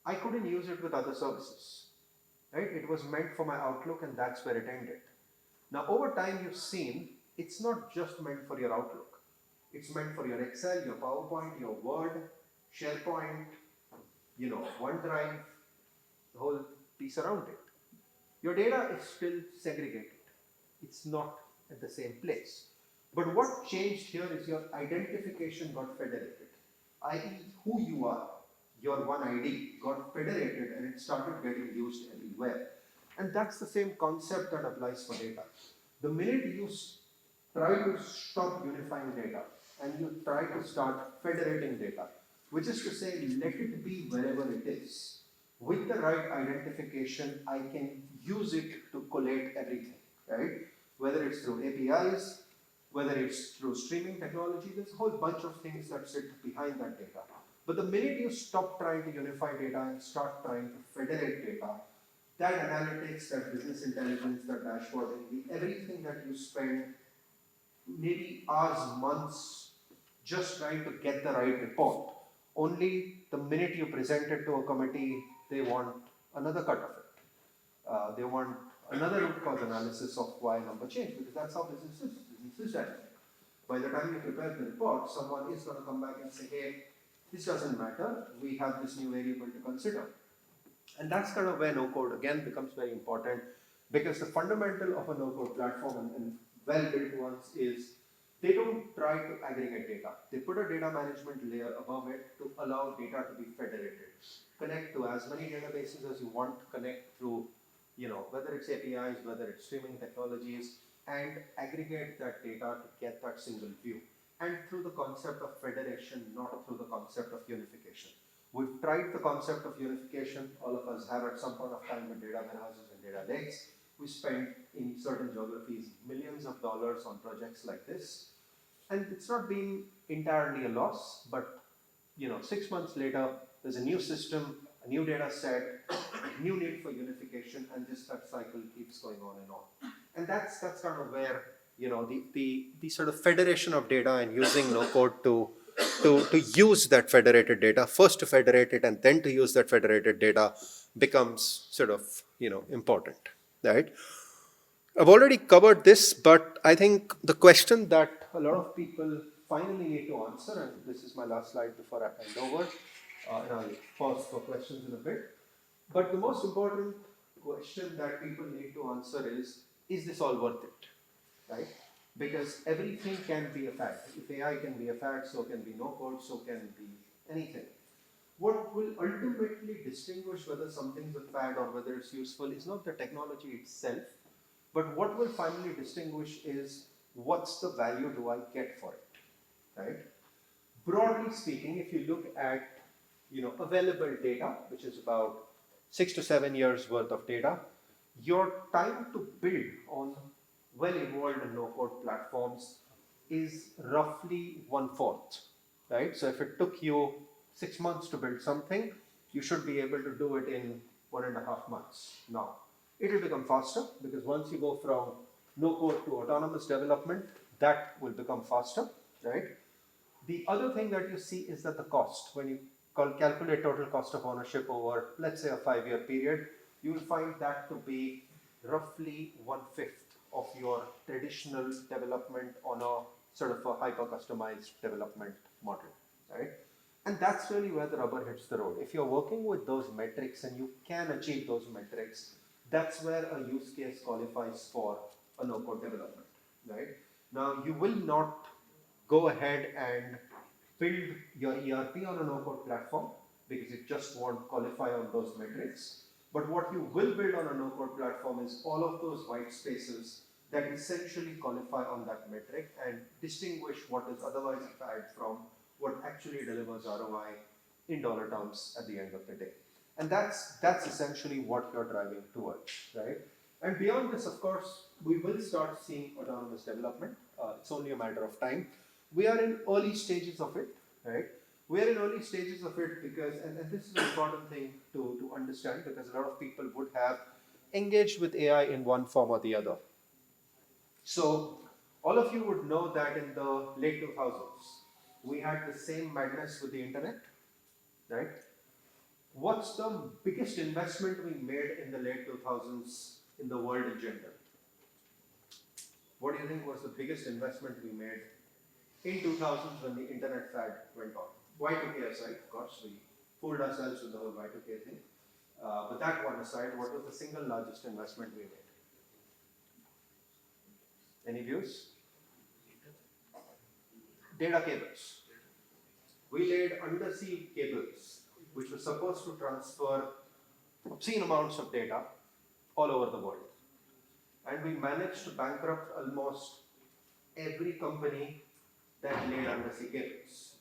H: I couldn't use it with other services, right? It was meant for my Outlook and that's where it ended. Now, over time, you've seen it's not just meant for your Outlook. It's meant for your Excel, your PowerPoint, your Word, SharePoint, OneDrive, the whole piece around it. Your data is still segregated. it's not at the same place. But what changed here is your identification got federated, i.e. who you are, your one ID got federated and it started getting used everywhere. And that's the same concept that applies for data. The minute you try to stop unifying data and you try to start federating data, which is to say, let it be wherever it is. With the right identification, I can use it to collate everything, right? Whether it's through APIs, whether it's through streaming technology, there's a whole bunch of things that sit behind that data. But the minute you stop trying to unify data and start trying to federate data, that analytics, that business intelligence, that dashboarding, everything that you spend maybe hours, months just trying to get the right report, only the minute you present it to a committee, they want another cut of it. They want another root cause analysis of why a number changed, because that's how business is. Business is dynamic. By the time you prepare the report, someone is going to come back and say, hey, this doesn't matter, we have this new variable to consider. And that's kind of where no-code again becomes very important, because the fundamental of a no-code platform and well-built ones is they don't try to aggregate data. They put a data management layer above it to allow data to be federated. Connect to as many databases as you want, connect through, whether it's APIs, whether it's streaming technologies, and aggregate that data to get that single view. And through the concept of federation, not through the concept of unification. We've tried the concept of unification, all of us have at some point of time with data warehouses and data lakes. We spend in certain geographies millions of dollars on projects like this. And it's not been entirely a loss, but 6 months later, there's a new system, a new data set, new need for unification, and that cycle keeps going on and on. And that's kind of where the sort of federation of data and using no code to use that federated data, first to federate it and then to use that federated data becomes sort of important, right? I've already covered this, but I think the question that a lot of people finally need to answer, and this is my last slide before I hand over, and I'll pause for questions in a bit. But the most important question that people need to answer is this all worth it, right? Because everything can be a fad. If AI can be a fad, so can be no code, so can be anything. What will ultimately distinguish whether something's a fad or whether it's useful is not the technology itself, but what will finally distinguish is what's the value do I get for it, right? Broadly speaking, if you look at available data, which is about 6 to 7 years worth of data, your time to build on well-evolved no-code platforms is roughly 1/4, right? So if it took you 6 months to build something, you should be able to do it in 1.5 months. Now, it will become faster because once you go from no-code to autonomous development, that will become faster, right? The other thing that you see is that the cost, when you calculate total cost of ownership over, let's say, a 5-year period, you will find that to be roughly 1/5 of your traditional development on a sort of a hyper-customized development model, right? And that's really where the rubber hits the road. If you're working with those metrics and you can achieve those metrics, that's where a use case qualifies for a no-code development, right? Now, you will not go ahead and build your ERP on a no-code platform because it just won't qualify on those metrics. But what you will build on a no-code platform is all of those white spaces that essentially qualify on that metric and distinguish what is otherwise a fad from what actually delivers ROI in dollar terms at the end of the day. And that's essentially what you're driving towards, right? And beyond this, of course, we will start seeing autonomous development. It's only a matter of time. We are in early stages of it, right? We are in early stages of it because, and this is an important thing to understand, because a lot of people would have engaged with AI in one form or the other. So all of you would know that in the late 2000s, we had the same madness with the internet, right? What's the biggest investment we made in the late 2000s in the world in general? What do you think was the biggest investment we made in 2000s when the internet fad went on? Y2K aside, of course, we fooled ourselves with the whole Y2K thing. But that one aside, what was the single largest investment we made? Any views? Data cables. We laid undersea cables which were supposed to transfer obscene amounts of data all over the world. And we managed to bankrupt almost every company that laid undersea cables.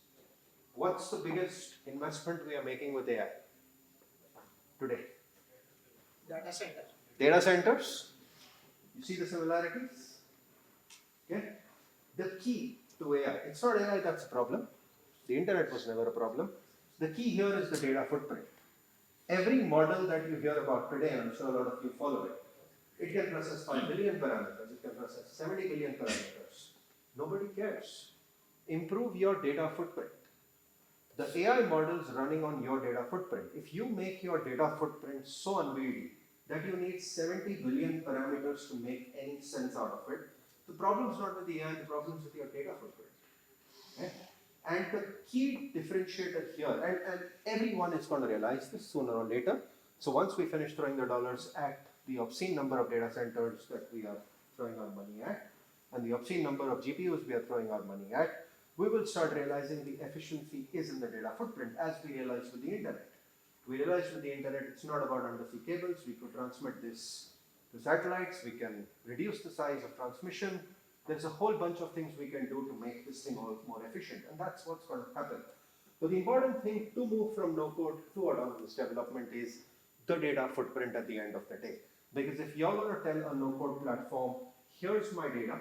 H: What's the biggest investment we are making with AI today?
A: Data center.
H: Data centers. You see the similarities? Okay? The key to AI, it's not AI that's a problem. The internet was never a problem. The key here is the data footprint. Every model that you hear about today, I'm sure a lot of you follow it, it can process 5 billion parameters, it can process 70 billion parameters. Nobody cares. Improve your data footprint. The AI models running on your data footprint, if you make your data footprint so unwieldy that you need 70 billion parameters to make any sense out of it, the problem is not with the AI, the problem is with your data footprint. Okay? And the key differentiator here, and everyone is going to realize this sooner or later. So once we finish throwing the dollars at the obscene number of data centers that we are throwing our money at, and the obscene number of GPUs we are throwing our money at, we will start realizing the efficiency is in the data footprint, as we realized with the internet. We realized with the internet, it's not about undersea cables. We could transmit this to satellites. We can reduce the size of transmission. There's a whole bunch of things we can do to make this thing all more efficient, and that's what's going to happen. So the important thing to move from no-code to autonomous development is the data footprint at the end of the day. Because if you're going to tell a no-code platform, here's my data,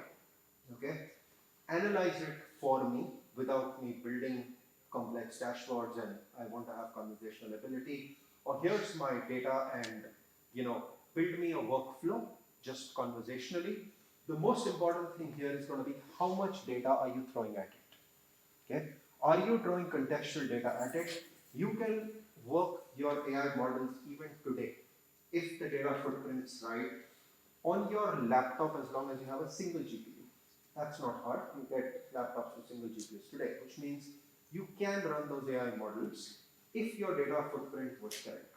H: okay, analyze it for me without me building complex dashboards and I want to have conversational ability, or here's my data and, build me a workflow just conversationally. The most important thing here is going to be how much data are you throwing at it, okay? Are you throwing contextual data at it? You can work your AI models even today, if the data footprint is right, on your laptop as long as you have a single GPU. That's not hard. You get laptops with single GPUs today, which means you can run those AI models if your data footprint was correct,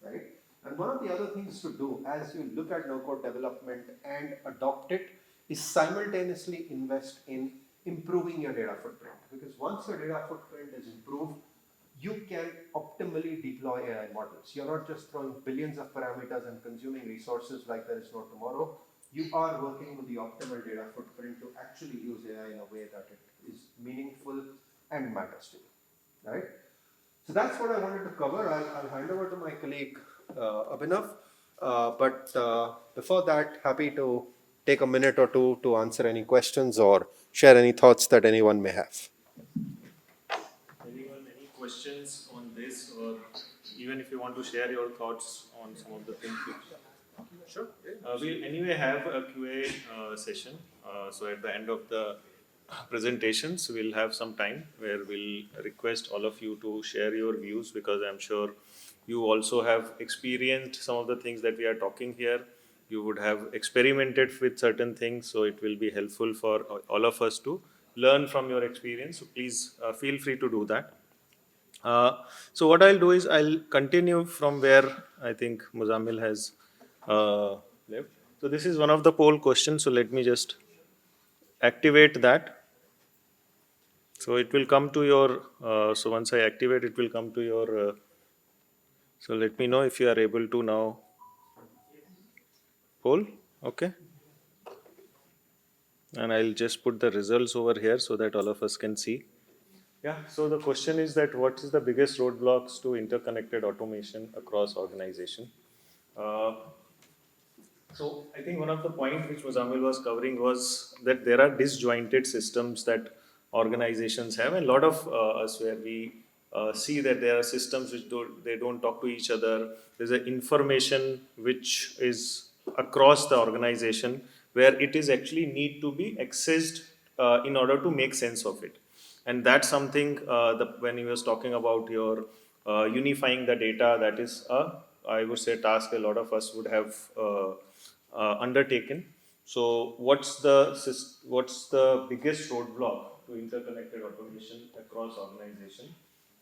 H: right? And one of the other things to do as you look at no-code development and adopt it is simultaneously invest in improving your data footprint. Because once your data footprint is improved, you can optimally deploy AI models. You're not just throwing billions of parameters and consuming resources like there is no tomorrow. You are working with the optimal data footprint to actually use AI in a way that it is meaningful and matters to you, right? So that's what I wanted to cover. I'll hand over to my colleague Abhinav. But before that, happy to take a minute or two to answer any questions or share any thoughts that anyone may have.
I: Anyone, any questions on this, or even if you want to share your thoughts on some of the things? Sure. We'll anyway have a QA session. So at the end of the presentations, we'll have some time where we'll request all of you to share your views, because I'm sure you also have experienced some of the things that we are talking here. You would have experimented with certain things, so it will be helpful for all of us to learn from your experience. So please feel free to do that. So what I'll do is I'll continue from where I think Muzammil has left. So this is one of the poll questions. So let me just activate that. So it will come to your, so once I activate, it will come to your, so let me know if you are able to now poll, okay? And I'll just put the results over here so that all of us can see. Yeah, so the question is that what is the biggest roadblocks to interconnected automation across organization? So I think one of the points which Muzammil was covering was that there are disjointed systems that organizations have, and a lot of us where we see that there are systems which don't talk to each other. There's an information which is across the organization where it is actually need to be accessed in order to make sense of it. And that's something when he was talking about your unifying the data, that is I would say task a lot of us would have undertaken. So what's the biggest roadblock to interconnected automation across organization?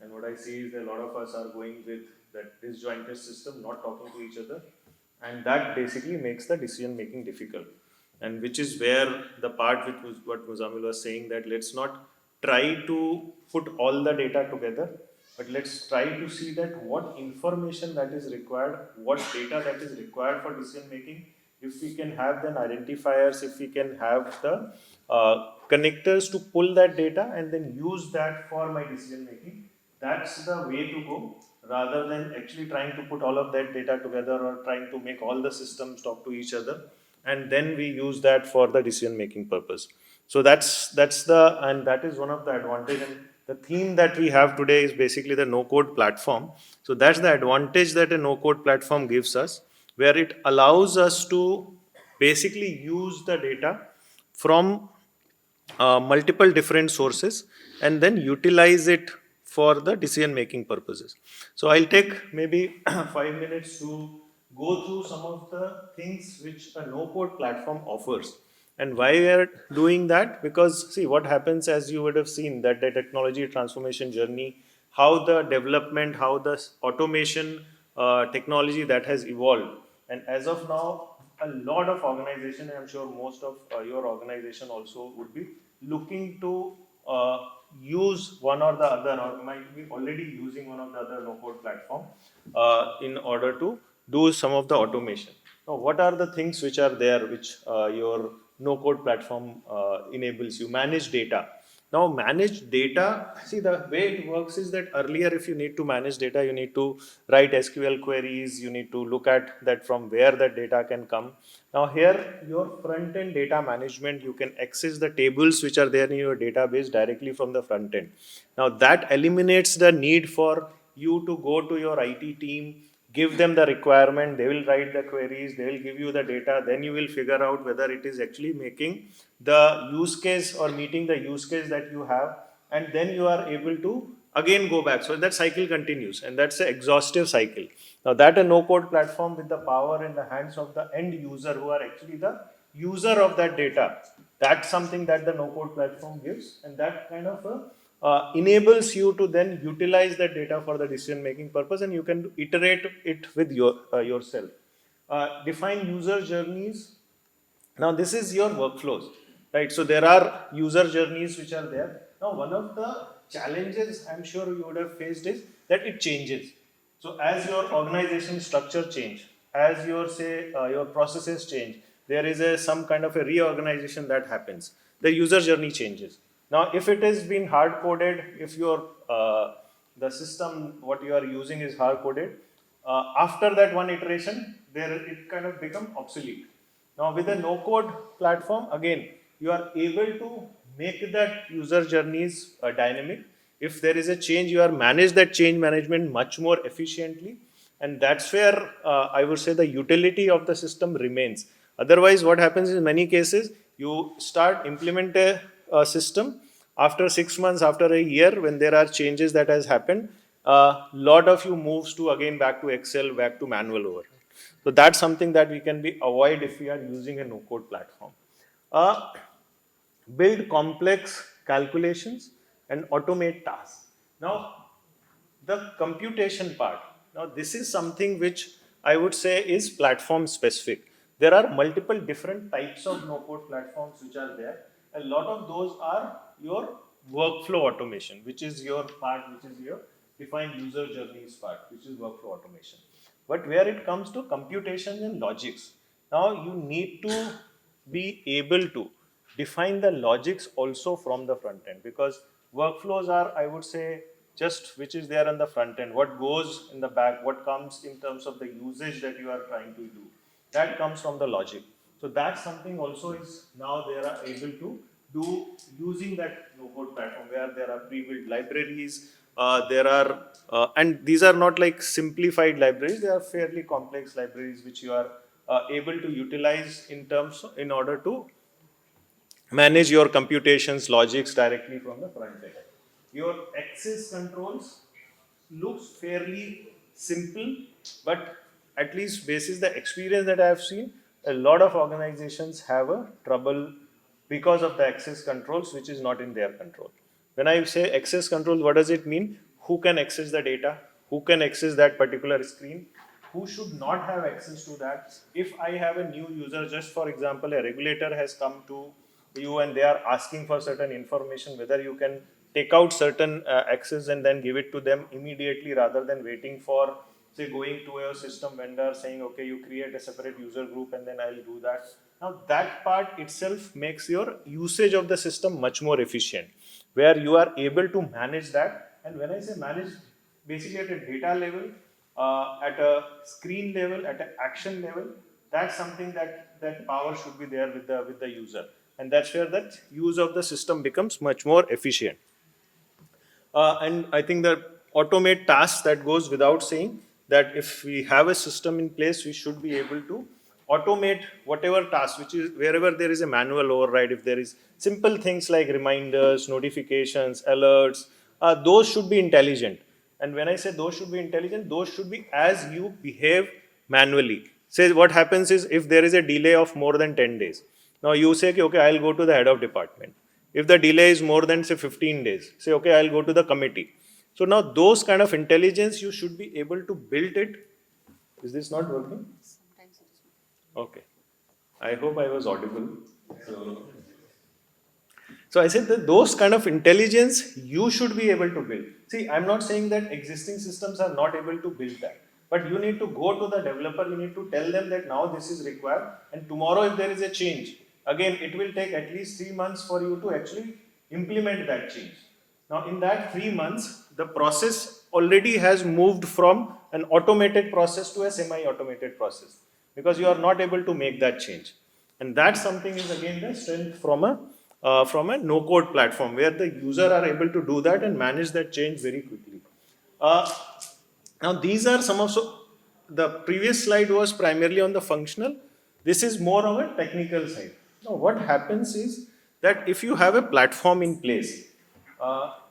I: And what I see is that a lot of us are going with that disjointed system, not talking to each other, and that basically makes the decision making difficult. and which is where the part which was what Muzammil was saying, that let's not try to put all the data together, but let's try to see that what information that is required, what data that is required for decision making. If we can have then identifiers, if we can have the connectors to pull that data and then use that for my decision making, that's the way to go, rather than actually trying to put all of that data together or trying to make all the systems talk to each other, and then we use that for the decision making purpose. So that's the, and that is one of the advantage, and the theme that we have today is basically the no code platform. So that's the advantage that a no code platform gives us, where it allows us to basically use the data from multiple different sources and then utilize it for the decision making purposes. So I'll take maybe 5 minutes to go through some of the things which a no code platform offers. And why we are doing that? Because see what happens, as you would have seen, that the technology transformation journey, how the development, how the automation technology that has evolved. And as of now, a lot of organization, and I'm sure most of your organization also would be looking to use one or the other, or might be already using one of the other no-code platform in order to do some of the automation. Now, what are the things which are there which your no-code platform enables you? Manage data. Now, manage data, see the way it works is that earlier if you need to manage data, you need to write SQL queries, you need to look at that from where that data can come. Now here, your front-end data management, you can access the tables which are there in your database directly from the front end. Now that eliminates the need for you to go to your IT team, give them the requirement, they will write the queries, they will give you the data, then you will figure out whether it is actually making the use case or meeting the use case that you have, and then you are able to again go back. So that cycle continues, and that's an exhaustive cycle. Now that a no-code platform with the power in the hands of the end user, who are actually the user of that data, that's something that the no-code platform gives, and that kind of enables you to then utilize that data for the decision making purpose, and you can iterate it with yourself. Define user journeys. Now this is your workflows, right? So there are user journeys which are there. Now one of the challenges I'm sure you would have faced is that it changes. So as your organization structure change, as your your processes change, there is some kind of a reorganization that happens. The user journey changes. Now if it has been hard coded, if your the system what you are using is hard coded, after that one iteration, there it kind of become obsolete. Now with a no-code platform, again, you are able to make that user journeys dynamic. If there is a change, you are manage that change management much more efficiently, and that's where I would say the utility of the system remains. Otherwise, what happens in many cases, you start implement a system after 6 months, after a year, when there are changes that has happened, lot of you moves to again back to Excel, back to manual over. So that's something that we can be avoid if we are using a no-code platform. Build complex calculations and automate tasks. Now, the computation part. Now, this is something which I would say is platform specific. There are multiple different types of no-code platforms which are there. A lot of those are your workflow automation, which is your part, which is your defined user journeys part, which is workflow automation. But where it comes to computation and logics, now you need to be able to define the logics also from the front end, because workflows are, I would say, just which is there on the front end, what goes in the back, what comes in terms of the usage that you are trying to do, that comes from the logic. So that's something also is now they are able to do using that no-code platform, where there are pre-built libraries, and these are not like simplified libraries, they are fairly complex libraries which you are able to utilize in order to manage your computations logics directly from the front end. Your access controls looks fairly simple, but at least basis the experience that I have seen, a lot of organizations have a trouble because of the access controls, which is not in their control. When I say access controls, what does it mean? Who can access the data? Who can access that particular screen? who should not have access to that. If I have a new user, just for example, a regulator has come to you and they are asking for certain information, whether you can take out certain access and then give it to them immediately rather than waiting for, say, going to a system vendor saying, okay, you create a separate user group and then I'll do that. Now that part itself makes your usage of the system much more efficient, where you are able to manage that. And when I say manage, basically at a data level, at a screen level, at an action level, that's something that power should be there with the user. And that's where that use of the system becomes much more efficient. And I think that automate tasks, that goes without saying, that if we have a system in place, we should be able to automate whatever task, which is wherever there is a manual override, if there is simple things like reminders, notifications, alerts, those should be intelligent. And when I say those should be intelligent, those should be as you behave manually. Say what happens is, if there is a delay of more than 10 days, now you say, okay, I'll go to the head of department. If the delay is more than say 15 days, say, okay, I'll go to the committee. So now those kind of intelligence, you should be able to build it. Is this not working? Okay. I hope I was audible. So I said that those kind of intelligence you should be able to build. See, I'm not saying that existing systems are not able to build that. But you need to go to the developer, you need to tell them that now this is required, and tomorrow if there is a change, again, it will take at least 3 months for you to actually implement that change. Now, in that 3 months, the process already has moved from an automated process to a semi-automated process, because you are not able to make that change. And that something is again the strength from a no-code platform, where the user are able to do that and manage that change very quickly. Now, these are some of, so the previous slide was primarily on the functional. This is more on a technical side. Now, what happens is that if you have a platform in place,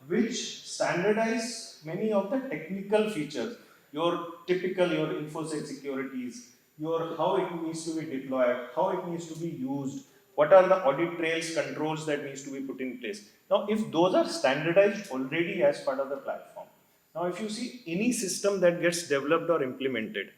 I: which standardize many of the technical features, your typical, your InfoSec securities, your how it needs to be deployed, how it needs to be used, what are the audit trails, controls that needs to be put in place. Now, if those are standardized already as part of the platform, now if you see any system that gets developed or implemented,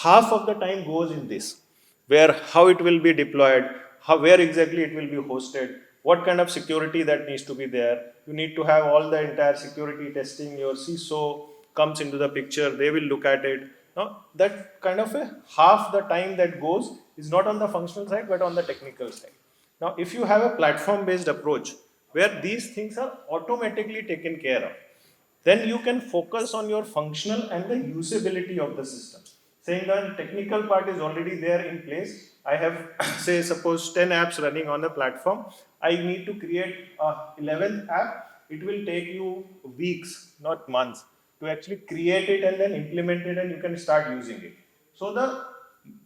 I: half of the time goes in this, where how it will be deployed, where exactly it will be hosted, what kind of security that needs to be there. You need to have all the entire security testing, your CISO comes into the picture, they will look at it. Now, that kind of a half the time that goes is not on the functional side, but on the technical side. Now, if you have a platform-based approach, where these things are automatically taken care of, then you can focus on your functional and the usability of the system. Saying that technical part is already there in place. I have, say, suppose 10 apps running on the platform. I need to create a 11th app. It will take you weeks, not months, to actually create it and then implement it, and you can start using it. So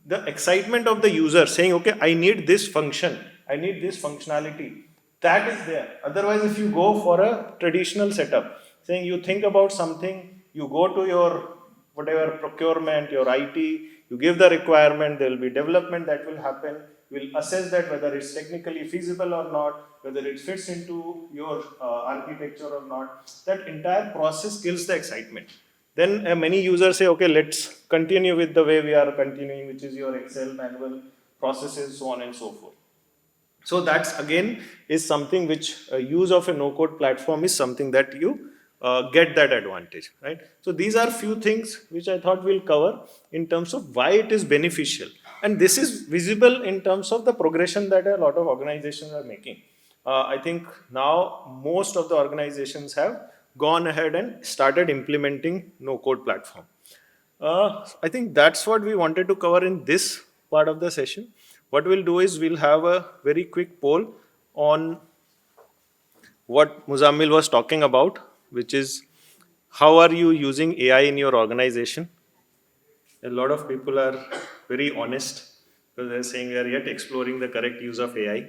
I: the excitement of the user saying, okay, I need this function, I need this functionality, that is there. Otherwise, if you go for a traditional setup, saying you think about something, you go to your whatever procurement, your IT, you give the requirement, there will be development that will happen, you will assess that whether it's technically feasible or not, whether it fits into your architecture or not. That entire process kills the excitement. Then many users say, okay, let's continue with the way we are continuing, which is your Excel manual processes, so on and so forth. So that's again is something which use of a no-code platform is something that you get that advantage, right? So these are few things which I thought we'll cover in terms of why it is beneficial. And this is visible in terms of the progression that a lot of organizations are making. I think now most of the organizations have gone ahead and started implementing no-code platform. I think that's what we wanted to cover in this part of the session. What we'll do is we'll have a very quick poll on what Muzammil was talking about, which is how are you using AI in your organization? A lot of people are very honest because they're saying we are yet exploring the correct use of AI.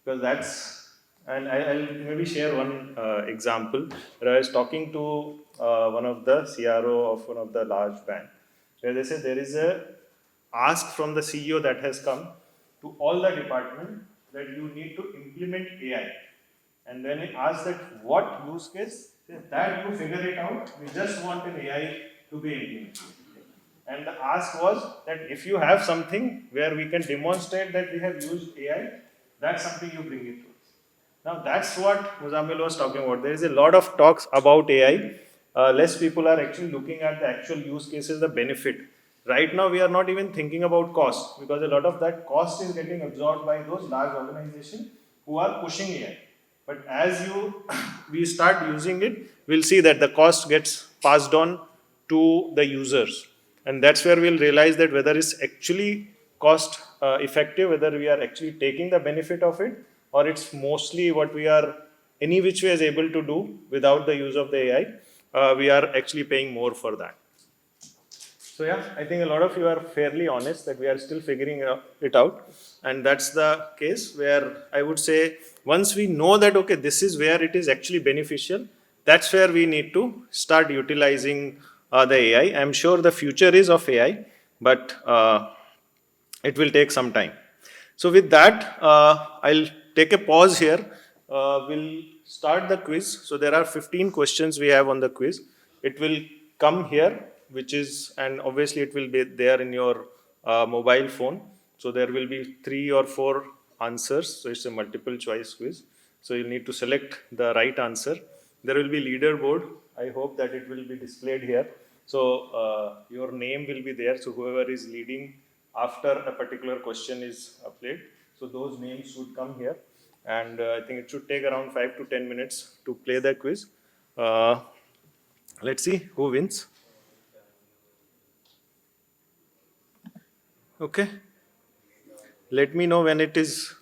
I: Because that's, and I'll maybe share one example where I was talking to one of the CRO of one of the large bank, where they said there is a ask from the CEO that has come to all the department that you need to implement AI. And when he asks that what use case, that you figure it out, we just want an AI to be implemented. And the ask was that if you have something where we can demonstrate that we have used AI, that's something you bring it to us. Now that's what Muzammil was talking about. There is a lot of talks about AI. Less people are actually looking at the actual use cases, the benefit. Right now, we are not even thinking about cost because a lot of that cost is getting absorbed by those large organizations who are pushing AI. But as we start using it, we'll see that the cost gets passed on to the users, and that's where we'll realize that whether it's actually cost effective, whether we are actually taking the benefit of it, or it's mostly what we are any which way is able to do without the use of the AI. We are actually paying more for that. So yeah, I think a lot of you are fairly honest that we are still figuring it out, and that's the case where I would say once we know that okay, this is where it is actually beneficial, that's where we need to start utilizing the AI. I'm sure the future is of AI, but it will take some time. So with that, I'll take a pause here. We'll start the quiz. So there are 15 questions we have on the quiz. It will come here, which is, and obviously it will be there in your mobile phone. So there will be 3 or 4 answers. So it's a multiple choice quiz. So you'll need to select the right answer. There will be leaderboard. I hope that it will be displayed here. So your name will be there. So whoever is leading after a particular question is played. So those names should come here. And I think it should take around 5 to 10 minutes to play the quiz. Let's see who wins. Okay. Let me know when it is.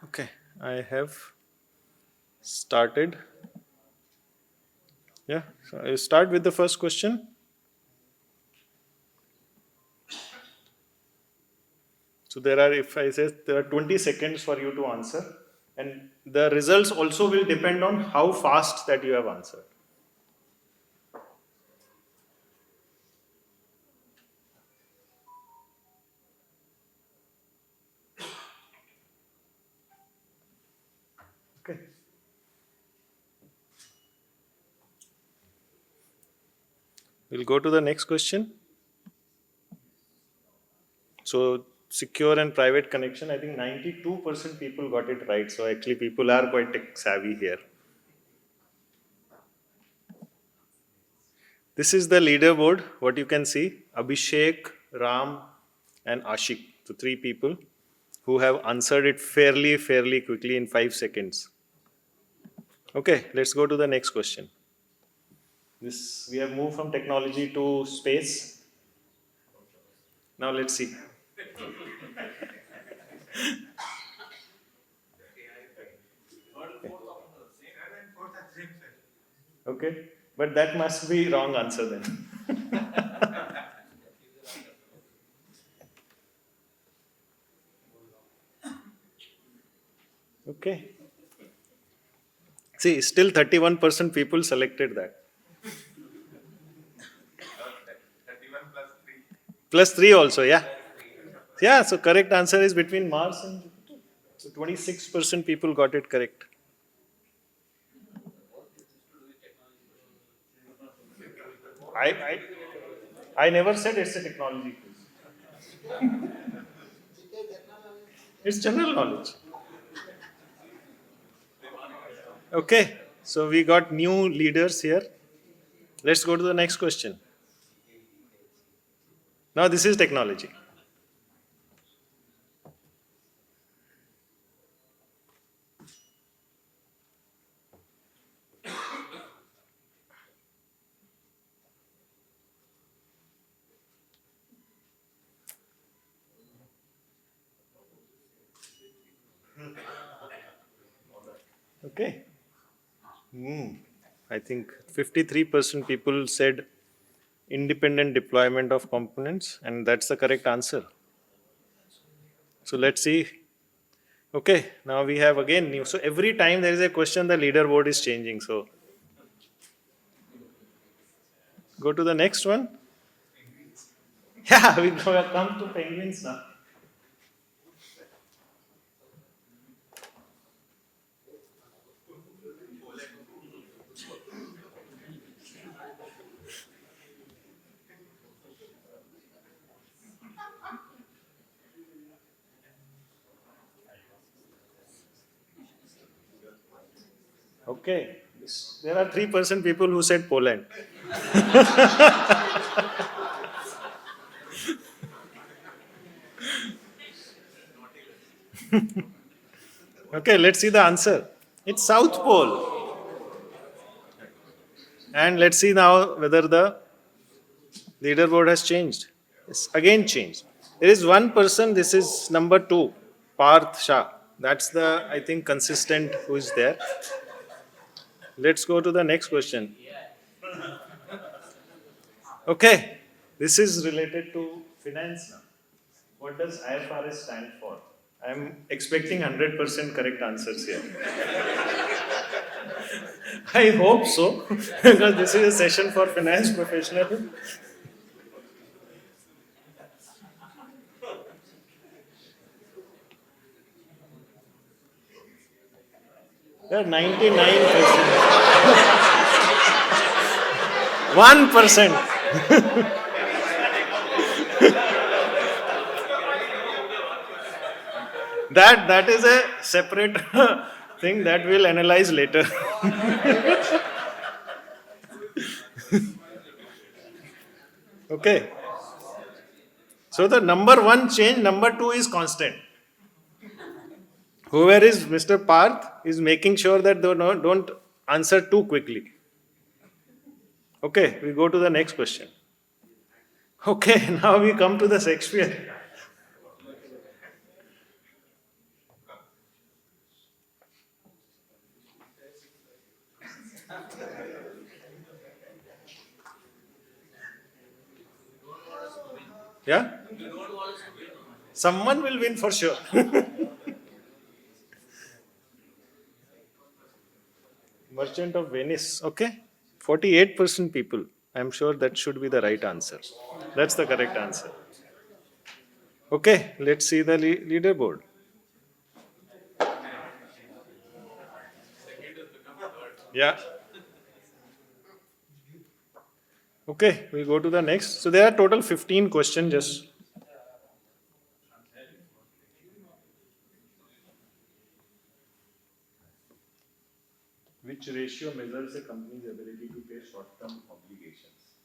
I: Okay, I have started. Yeah, so I start with the first question. So there are, if I say there are 20 seconds for you to answer, and the results also will depend on how fast that you have answered. Okay. We'll go to the next question. So secure and private connection, I think 92% people got it right. So actually people are quite tech savvy here. This is the leaderboard, what you can see, Abhishek, Ram and Ashik. So 3 people who have answered it fairly quickly in 5 seconds. Okay, let's go to the next question. This, we have moved from technology to space. Now let's see. Okay, but that must be wrong answer then. Okay. See, still 31% people selected that.
B: 31 plus 3.
I: Plus 3 also, yeah. Yeah, so correct answer is between Mars and Jupiter. So 26% people got it correct. I never said it's a technology quiz. It's general knowledge. Okay, so we got new leaders here. Let's go to the next question. Now this is technology. Okay. I think 53% people said independent deployment of components, and that's the correct answer. So let's see. Okay, now we have again new. So every time there is a question, the leaderboard is changing. So go to the next one. Yeah, we come to penguins now. Okay. There are 3% people who said Poland. Okay, let's see the answer. It's South Pole. And let's see now whether the leaderboard has changed. It's again changed. There is one person, this is number 2, Parth Shah. That's the, I think, consistent who is there. Let's go to the next question. Okay, this is related to finance now. What does IFRS stand for? I'm expecting 100% correct answers here. I hope so, because this is a session for finance professionals. There are 99%. 1%. That is a separate thing that we'll analyze later. Okay. So the number 1 change, number 2 is constant. Whoever is Mr. Parth is making sure that they don't answer too quickly. Okay, we go to the next question. Okay, now we come to the Shakespeare. Yeah? Someone will win for sure. Merchant of Venice. Okay. 48% people. I'm sure that should be the right answer. That's the correct answer. Okay. Let's see the leaderboard. Yeah. Okay. We go to the next. So there are total 15 questions just. Which ratio measures a company's ability to pay short-term obligations?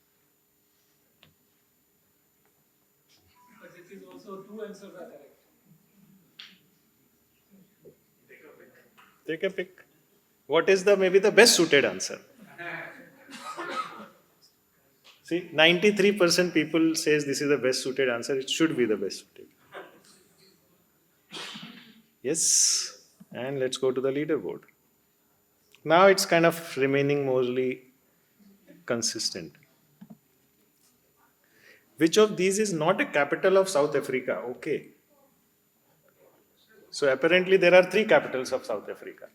J: But it is also 2 answers are correct.
I: Take a pick. What is maybe the best suited answer? See, 93% people says this is the best suited answer. It should be the best suited. Yes. And let's go to the leaderboard. Now it's kind of remaining mostly consistent. Which of these is not a capital of South Africa? Okay. So apparently there are 3 capitals of South Africa.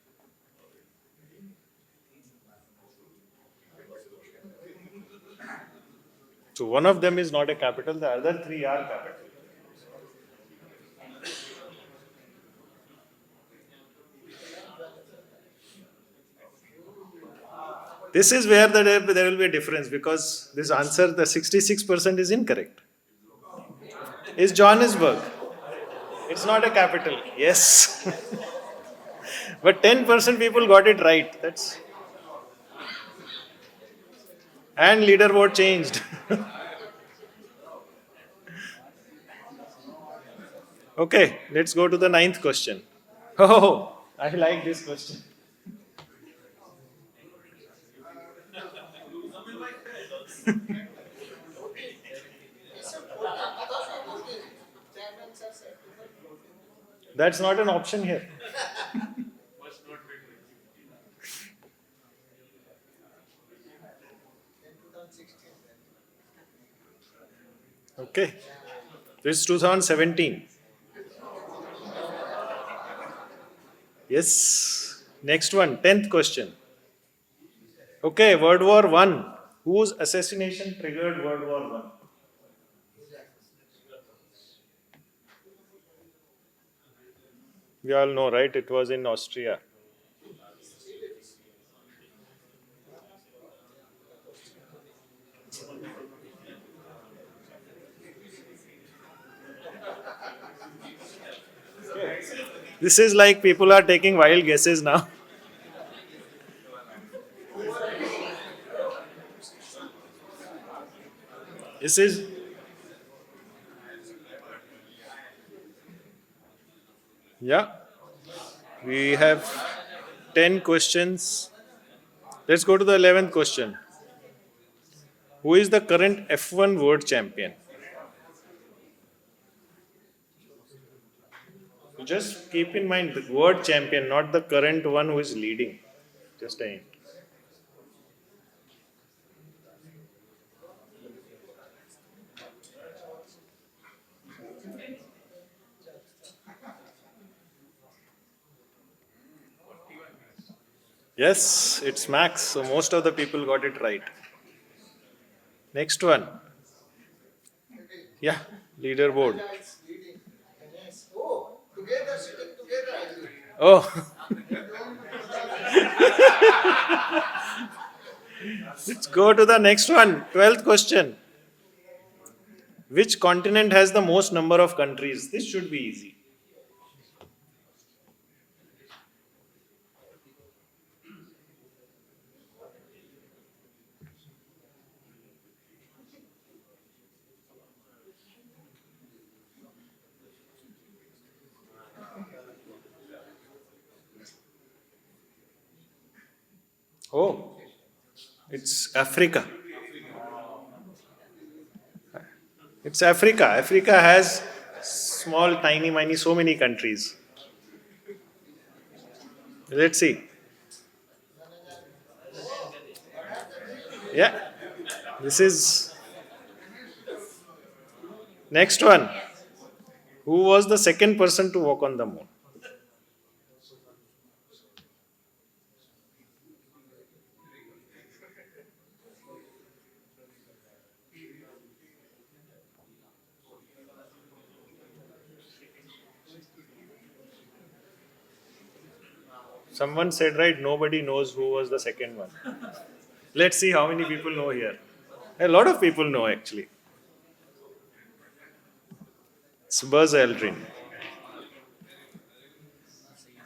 I: So one of them is not a capital, the other 3 are capital. This is where there will be a difference, because this answer, the 66% is incorrect. It's Johannesburg. It's not a capital. Yes. But 10% people got it right. That's. And leaderboard changed. Okay, let's go to the 9th question. Oh, I like this question. That's not an option here. Okay. This is 2017. Yes. Next one, 10th question. Okay, World War I. Whose assassination triggered World War I? We all know, right? It was in Austria. This is like people are taking wild guesses now. This is, yeah, we have 10 questions. Let's go to the 11th question. Who is the current F1 world champion? So just keep in mind the world champion, not the current one who is leading. Just a hint. Yes, it's Max. So most of the people got it right. Next one. Yeah, leaderboard.
A: Oh, together, sitting together.
I: Oh. Let's go to the next one. 12th question. Which continent has the most number of countries? This should be easy. Oh, it's Africa. It's Africa. Africa has small, tiny, miny, so many countries. Let's see. Yeah, this is next one. Who was the second person to walk on the moon? Someone said, right, nobody knows who was the second one. Let's see how many people know here. A lot of people know actually. It's Buzz Aldrin.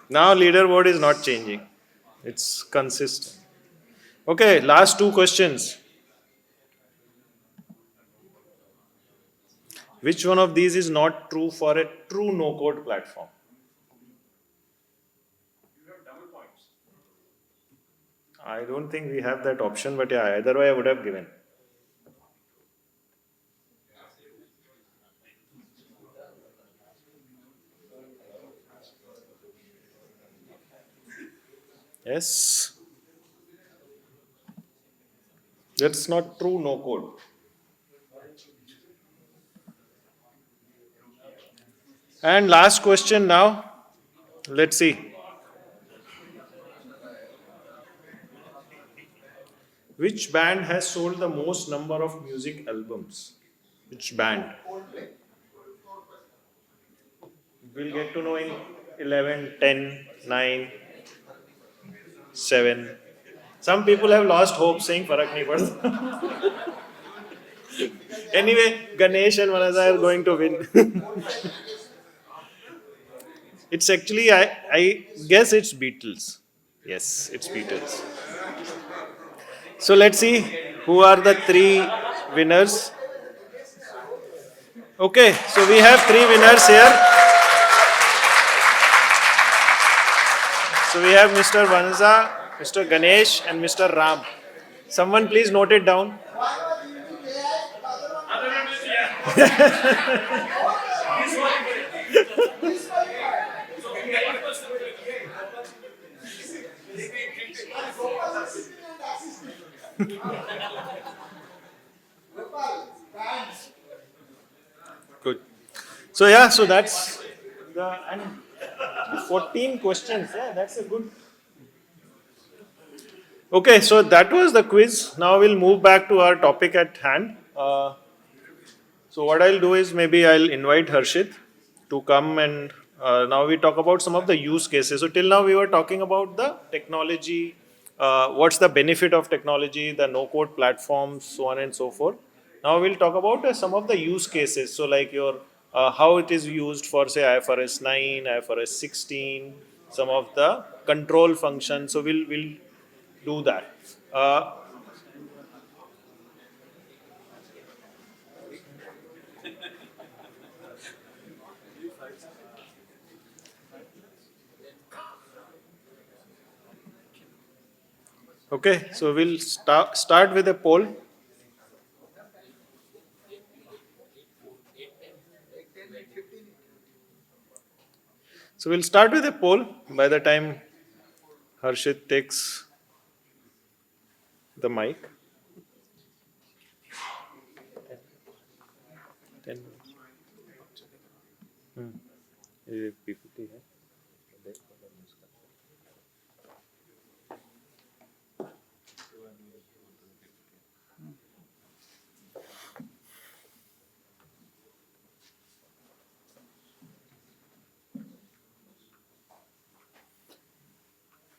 I: Now leaderboard is not changing. It's consistent. Okay, last two questions. Which one of these is not true for a true no-code platform? I don't think we have that option, but yeah, either way I would have given. Yes. That's not true no code. And last question now. Let's see. Which band has sold the most number of music albums? Which band? We'll get to know in 11, 10, 9, 7. Some people have lost hope saying farak nahi padta. Anyway, Ganesh and Manaza are going to win. It's actually, I guess it's Beatles. Yes, it's Beatles. So let's see who are the three winners. Okay, so we have three winners here. So we have Mr. Vanza, Mr. Ganesh and Mr. Ram. Someone please note it down. Good. So yeah, so that's the and 14 questions. Yeah, that's a good. Okay, so that was the quiz. Now we'll move back to our topic at hand. So what I'll do is maybe I'll invite Harshit to come and now we talk about some of the use cases. So till now we were talking about the technology, what's the benefit of technology, the no-code platforms, so on and so forth. Now we'll talk about some of the use cases. So like your how it is used for say IFRS 9, IFRS 16, some of the control functions. So we'll do that. Okay, so we'll start with a poll. So we'll start with a poll by the time Harshit takes the mic. 10 minutes. ये PPT है.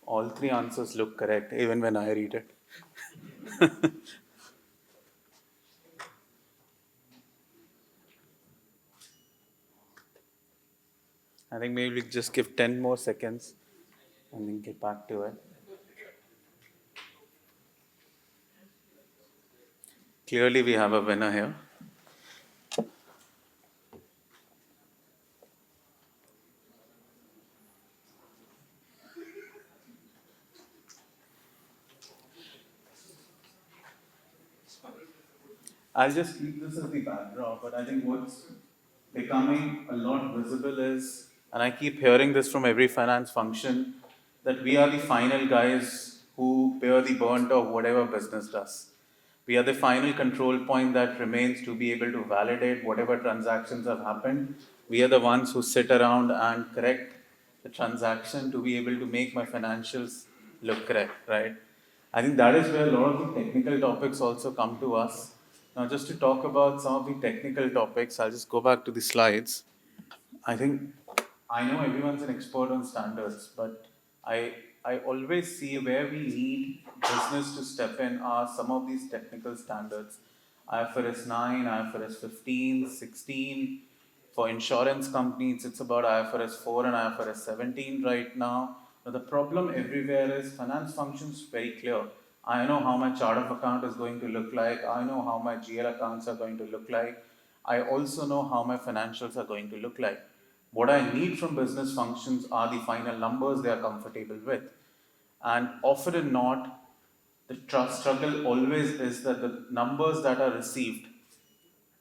C: All three answers look correct, even when I read it. I think maybe we just give 10 more seconds and then get back to it. Clearly, we have a winner here. I'll just keep this as the backdrop, but I think what's becoming a lot visible is, and I keep hearing this from every finance function, that we are the final guys who bear the burnt of whatever business does. We are the final control point that remains to be able to validate whatever transactions have happened. We are the ones who sit around and correct the transaction to be able to make my financials look correct, right? I think that is where a lot of the technical topics also come to us. Now, just to talk about some of the technical topics, I'll just go back to the slides. I think I know everyone's an expert on standards, but I always see where we need business to step in are some of these technical standards. IFRS 9, IFRS 15, 16. For insurance companies, it's about IFRS 4 and IFRS 17 right now. Now, the problem everywhere is finance functions very clear. I know how my chart of account is going to look like. I know how my GL accounts are going to look like. I also know how my financials are going to look like. What I need from business functions are the final numbers they are comfortable with. And often and not, the trust struggle always is that the numbers that are received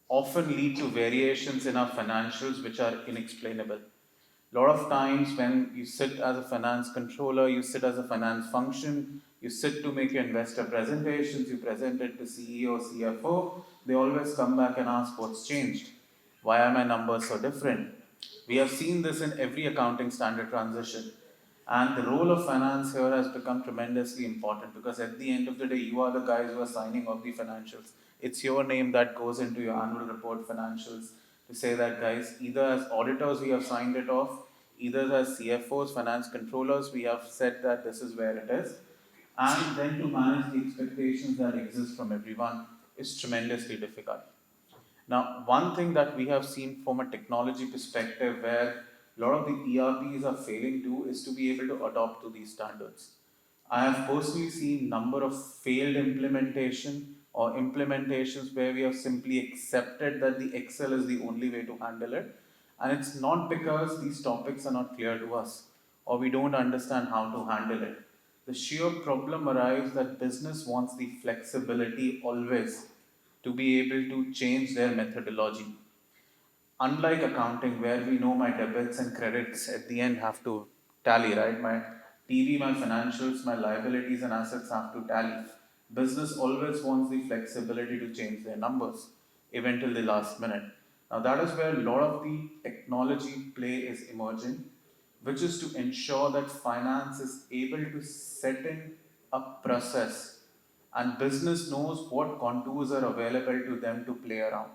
C: often lead to variations in our financials which are inexplainable. A lot of times when you sit as a finance controller, you sit as a finance function, you sit to make your investor presentations, you present it to CEO, CFO, they always come back and ask what's changed. Why are my numbers so different? We have seen this in every accounting standard transition. And the role of finance here has become tremendously important because at the end of the day, you are the guys who are signing off the financials. It's your name that goes into your annual report financials to say that, guys, either as auditors we have signed it off, either as CFOs, finance controllers, we have said that this is where it is. And then to manage the expectations that exist from everyone is tremendously difficult. Now, one thing that we have seen from a technology perspective where a lot of the ERPs are failing to is to be able to adopt to these standards. I have personally seen number of failed implementation or implementations where we have simply accepted that the Excel is the only way to handle it. And it's not because these topics are not clear to us or we don't understand how to handle it. The sheer problem arrives that business wants the flexibility always to be able to change their methodology. Unlike accounting, where we know my debits and credits at the end have to tally, right? My PV, my financials, my liabilities and assets have to tally. Business always wants the flexibility to change their numbers, even till the last minute. Now, that is where a lot of the technology play is emerging, which is to ensure that finance is able to set in a process and business knows what contours are available to them to play around,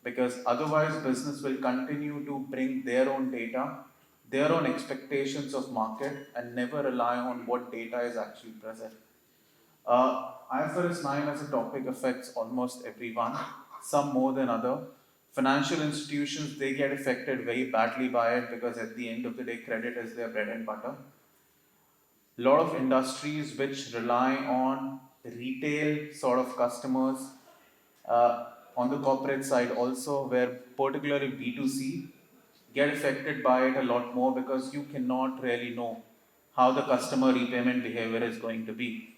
C: because otherwise business will continue to bring their own data, their own expectations of market and never rely on what data is actually present. IFRS 9 as a topic affects almost everyone, some more than other. Financial institutions, they get affected very badly by it because at the end of the day, credit is their bread and butter. A lot of industries which rely on retail sort of customers, on the corporate side also, where particularly B2C get affected by it a lot more because you cannot really know how the customer repayment behavior is going to be.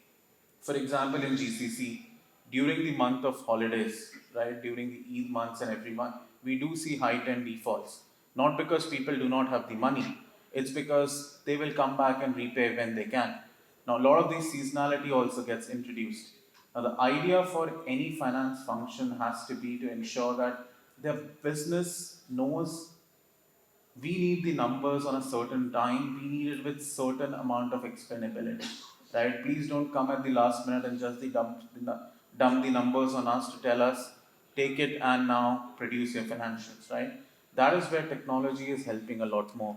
B: For example, in GCC, during the month of holidays, right, during the Eid months and every month, we do see heightened defaults. Not because people do not have the money, it's because they will come back and repay when they can. Now, a lot of this seasonality also gets introduced. Now, the idea for any finance function has to be to ensure that the business knows we need the numbers on a certain time, we need it with certain amount of explainability, right? Please don't come at the last minute and just dump the numbers on us to tell us, take it and now produce your financials, right? That is where technology is helping a lot more,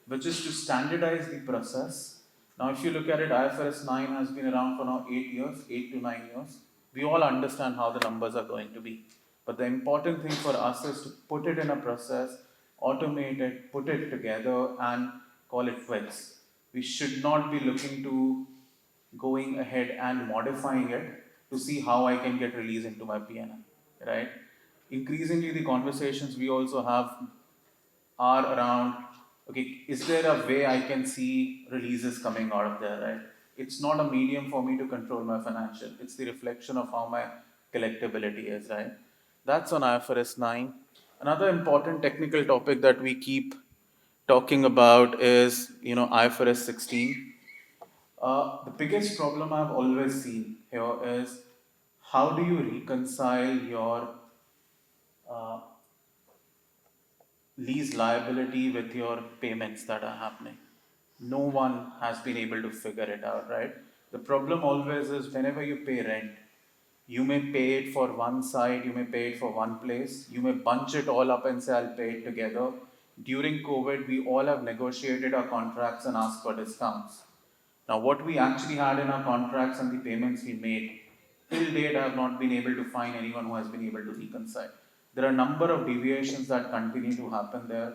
B: which is to standardize the process. Now, if you look at it, IFRS 9 has been around for now 8 years, 8 to 9 years. We all understand how the numbers are going to be. But the important thing for us is to put it in a process, automate it, put it together, and call it quits. We should not be looking to going ahead and modifying it to see how I can get release into my PNL, right? Increasingly, the conversations we also have are around, okay, is there a way I can see releases coming out of there, right? It's not a medium for me to control my financial. It's the reflection of how my collectability is, right? That's on IFRS 9. Another important technical topic that we keep talking about is, IFRS 16. The biggest problem I've always seen here is how do you reconcile your uh, lease liability with your payments that are happening. No one has been able to figure it out, right? The problem always is whenever you pay rent, you may pay it for one side, you may pay it for one place, you may bunch it all up and say, I'll pay it together. During COVID, we all have negotiated our contracts and asked for discounts. Now, what we actually had in our contracts and the payments we made, till date, I have not been able to find anyone who has been able to reconcile. There are a number of deviations that continue to happen there.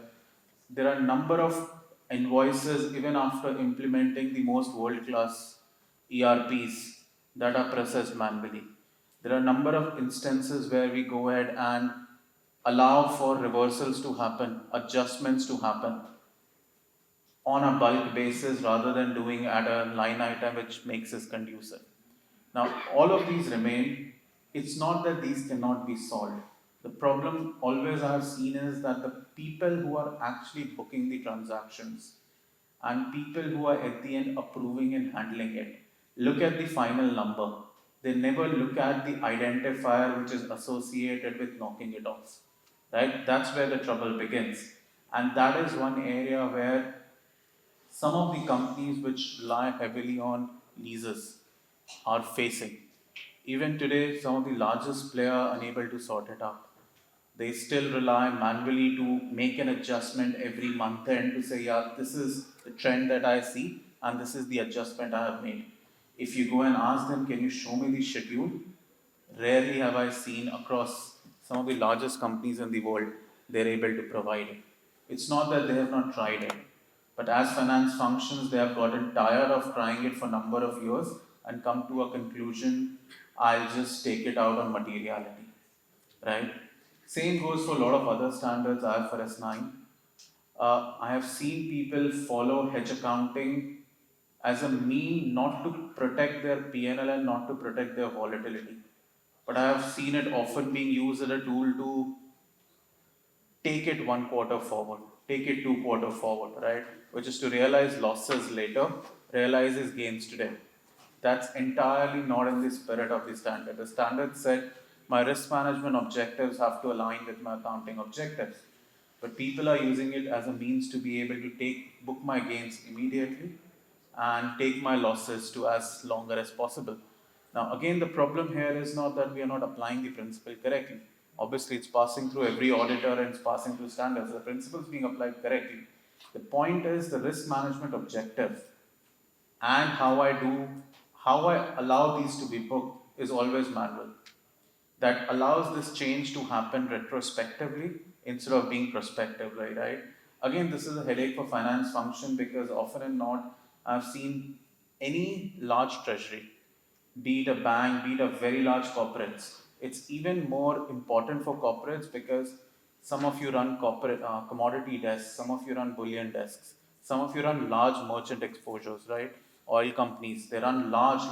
B: There are a number of invoices, even after implementing the most world-class ERPs that are processed manually. There are a number of instances where we go ahead and allow for reversals to happen, adjustments to happen on a bulk basis rather than doing at a line item which makes us conducive. Now, all of these remain. It's not that these cannot be solved. The problem always I have seen is that the people who are actually booking the transactions and people who are at the end approving and handling it look at the final number. They never look at the identifier which is associated with knocking it off. Right? That's where the trouble begins. And that is one area where some of the companies which rely heavily on leases are facing. Even today, some of the largest players are unable to sort it out. They still rely manually to make an adjustment every month end to say, yeah, this is the trend that I see and this is the adjustment I have made. If you go and ask them, can you show me the schedule? Rarely have I seen across some of the largest companies in the world, they're able to provide it. It's not that they have not tried it, but as finance functions, they have gotten tired of trying it for a number of years and come to a conclusion, I'll just take it out on materiality, right? Same goes for a lot of other standards, IFRS 9. I have seen people follow hedge accounting as a mean not to protect their PNL and not to protect their volatility. But I have seen it often being used as a tool to take it 1 quarter forward, take it 2 quarter forward, right? Which is to realize losses later, realizes gains today. That's entirely not in the spirit of the standard. The standard said my risk management objectives have to align with my accounting objectives. But people are using it as a means to be able to book my gains immediately and take my losses to as longer as possible. Now, again, the problem here is not that we are not applying the principle correctly. Obviously, it's passing through every auditor and it's passing through standards. The principle is being applied correctly. The point is the risk management objective and how I allow these to be booked is always manual. That allows this change to happen retrospectively instead of being prospectively, right? Again, this is a headache for finance function because often and not, I've seen any large treasury, be it a bank, be it a very large corporates. It's even more important for corporates because some of you run corporate commodity desks, some of you run bullion desks, some of you run large merchant exposures, right? Oil companies, they run large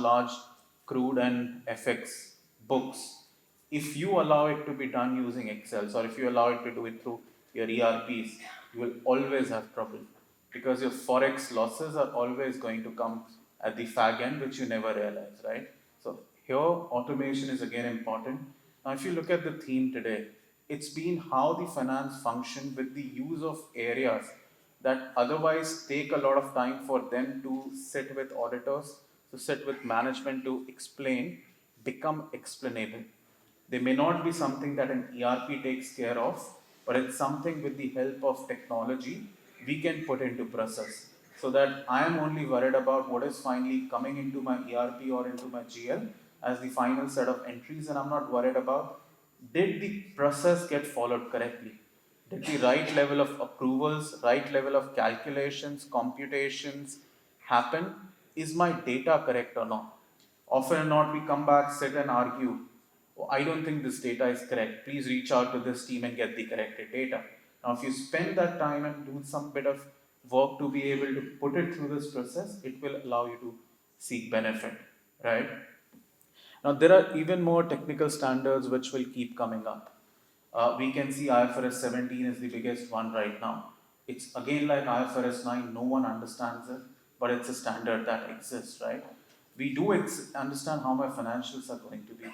B: crude and FX books, if you allow it to be done using Excel, or if you allow it to do it through your ERPs, you will always have trouble because your forex losses are always going to come at the fag end, which you never realize, right? So here, automation is again important. Now, if you look at the theme today, it's been how the finance function with the use of areas that otherwise take a lot of time for them to sit with auditors, to sit with management to explain, become explainable. They may not be something that an ERP takes care of, but it's something with the help of technology we can put into process. So that I am only worried about what is finally coming into my ERP or into my GL as the final set of entries, and I'm not worried about did the process get followed correctly? Did the right level of approvals, right level of calculations, computations happen? Is my data correct or not? Often or not, we come back, sit and argue. "Oh, I don't think this data is correct. Please reach out to this team and get the corrected data." Now, if you spend that time and do some bit of work to be able to put it through this process, it will allow you to seek benefit, right? Now, there are even more technical standards which will keep coming up. We can see IFRS 17 is the biggest one right now. It's again like IFRS 9, no one understands it, but it's a standard that exists, right? We do understand how my financials are going to be.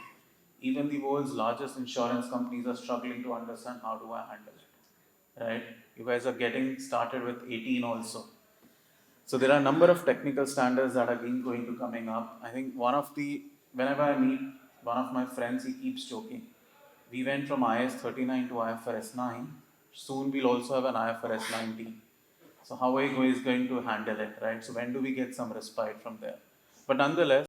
B: Even the world's largest insurance companies are struggling to understand how do I handle it, right? You guys are getting started with 18 also. So there are a number of technical standards that are going to coming up. I think whenever I meet one of my friends, he keeps joking. We went from IS 39 to IFRS 9. Soon we'll also have an IFRS 19. So how are you guys going to handle it, right? So when do we get some respite from there? But nonetheless,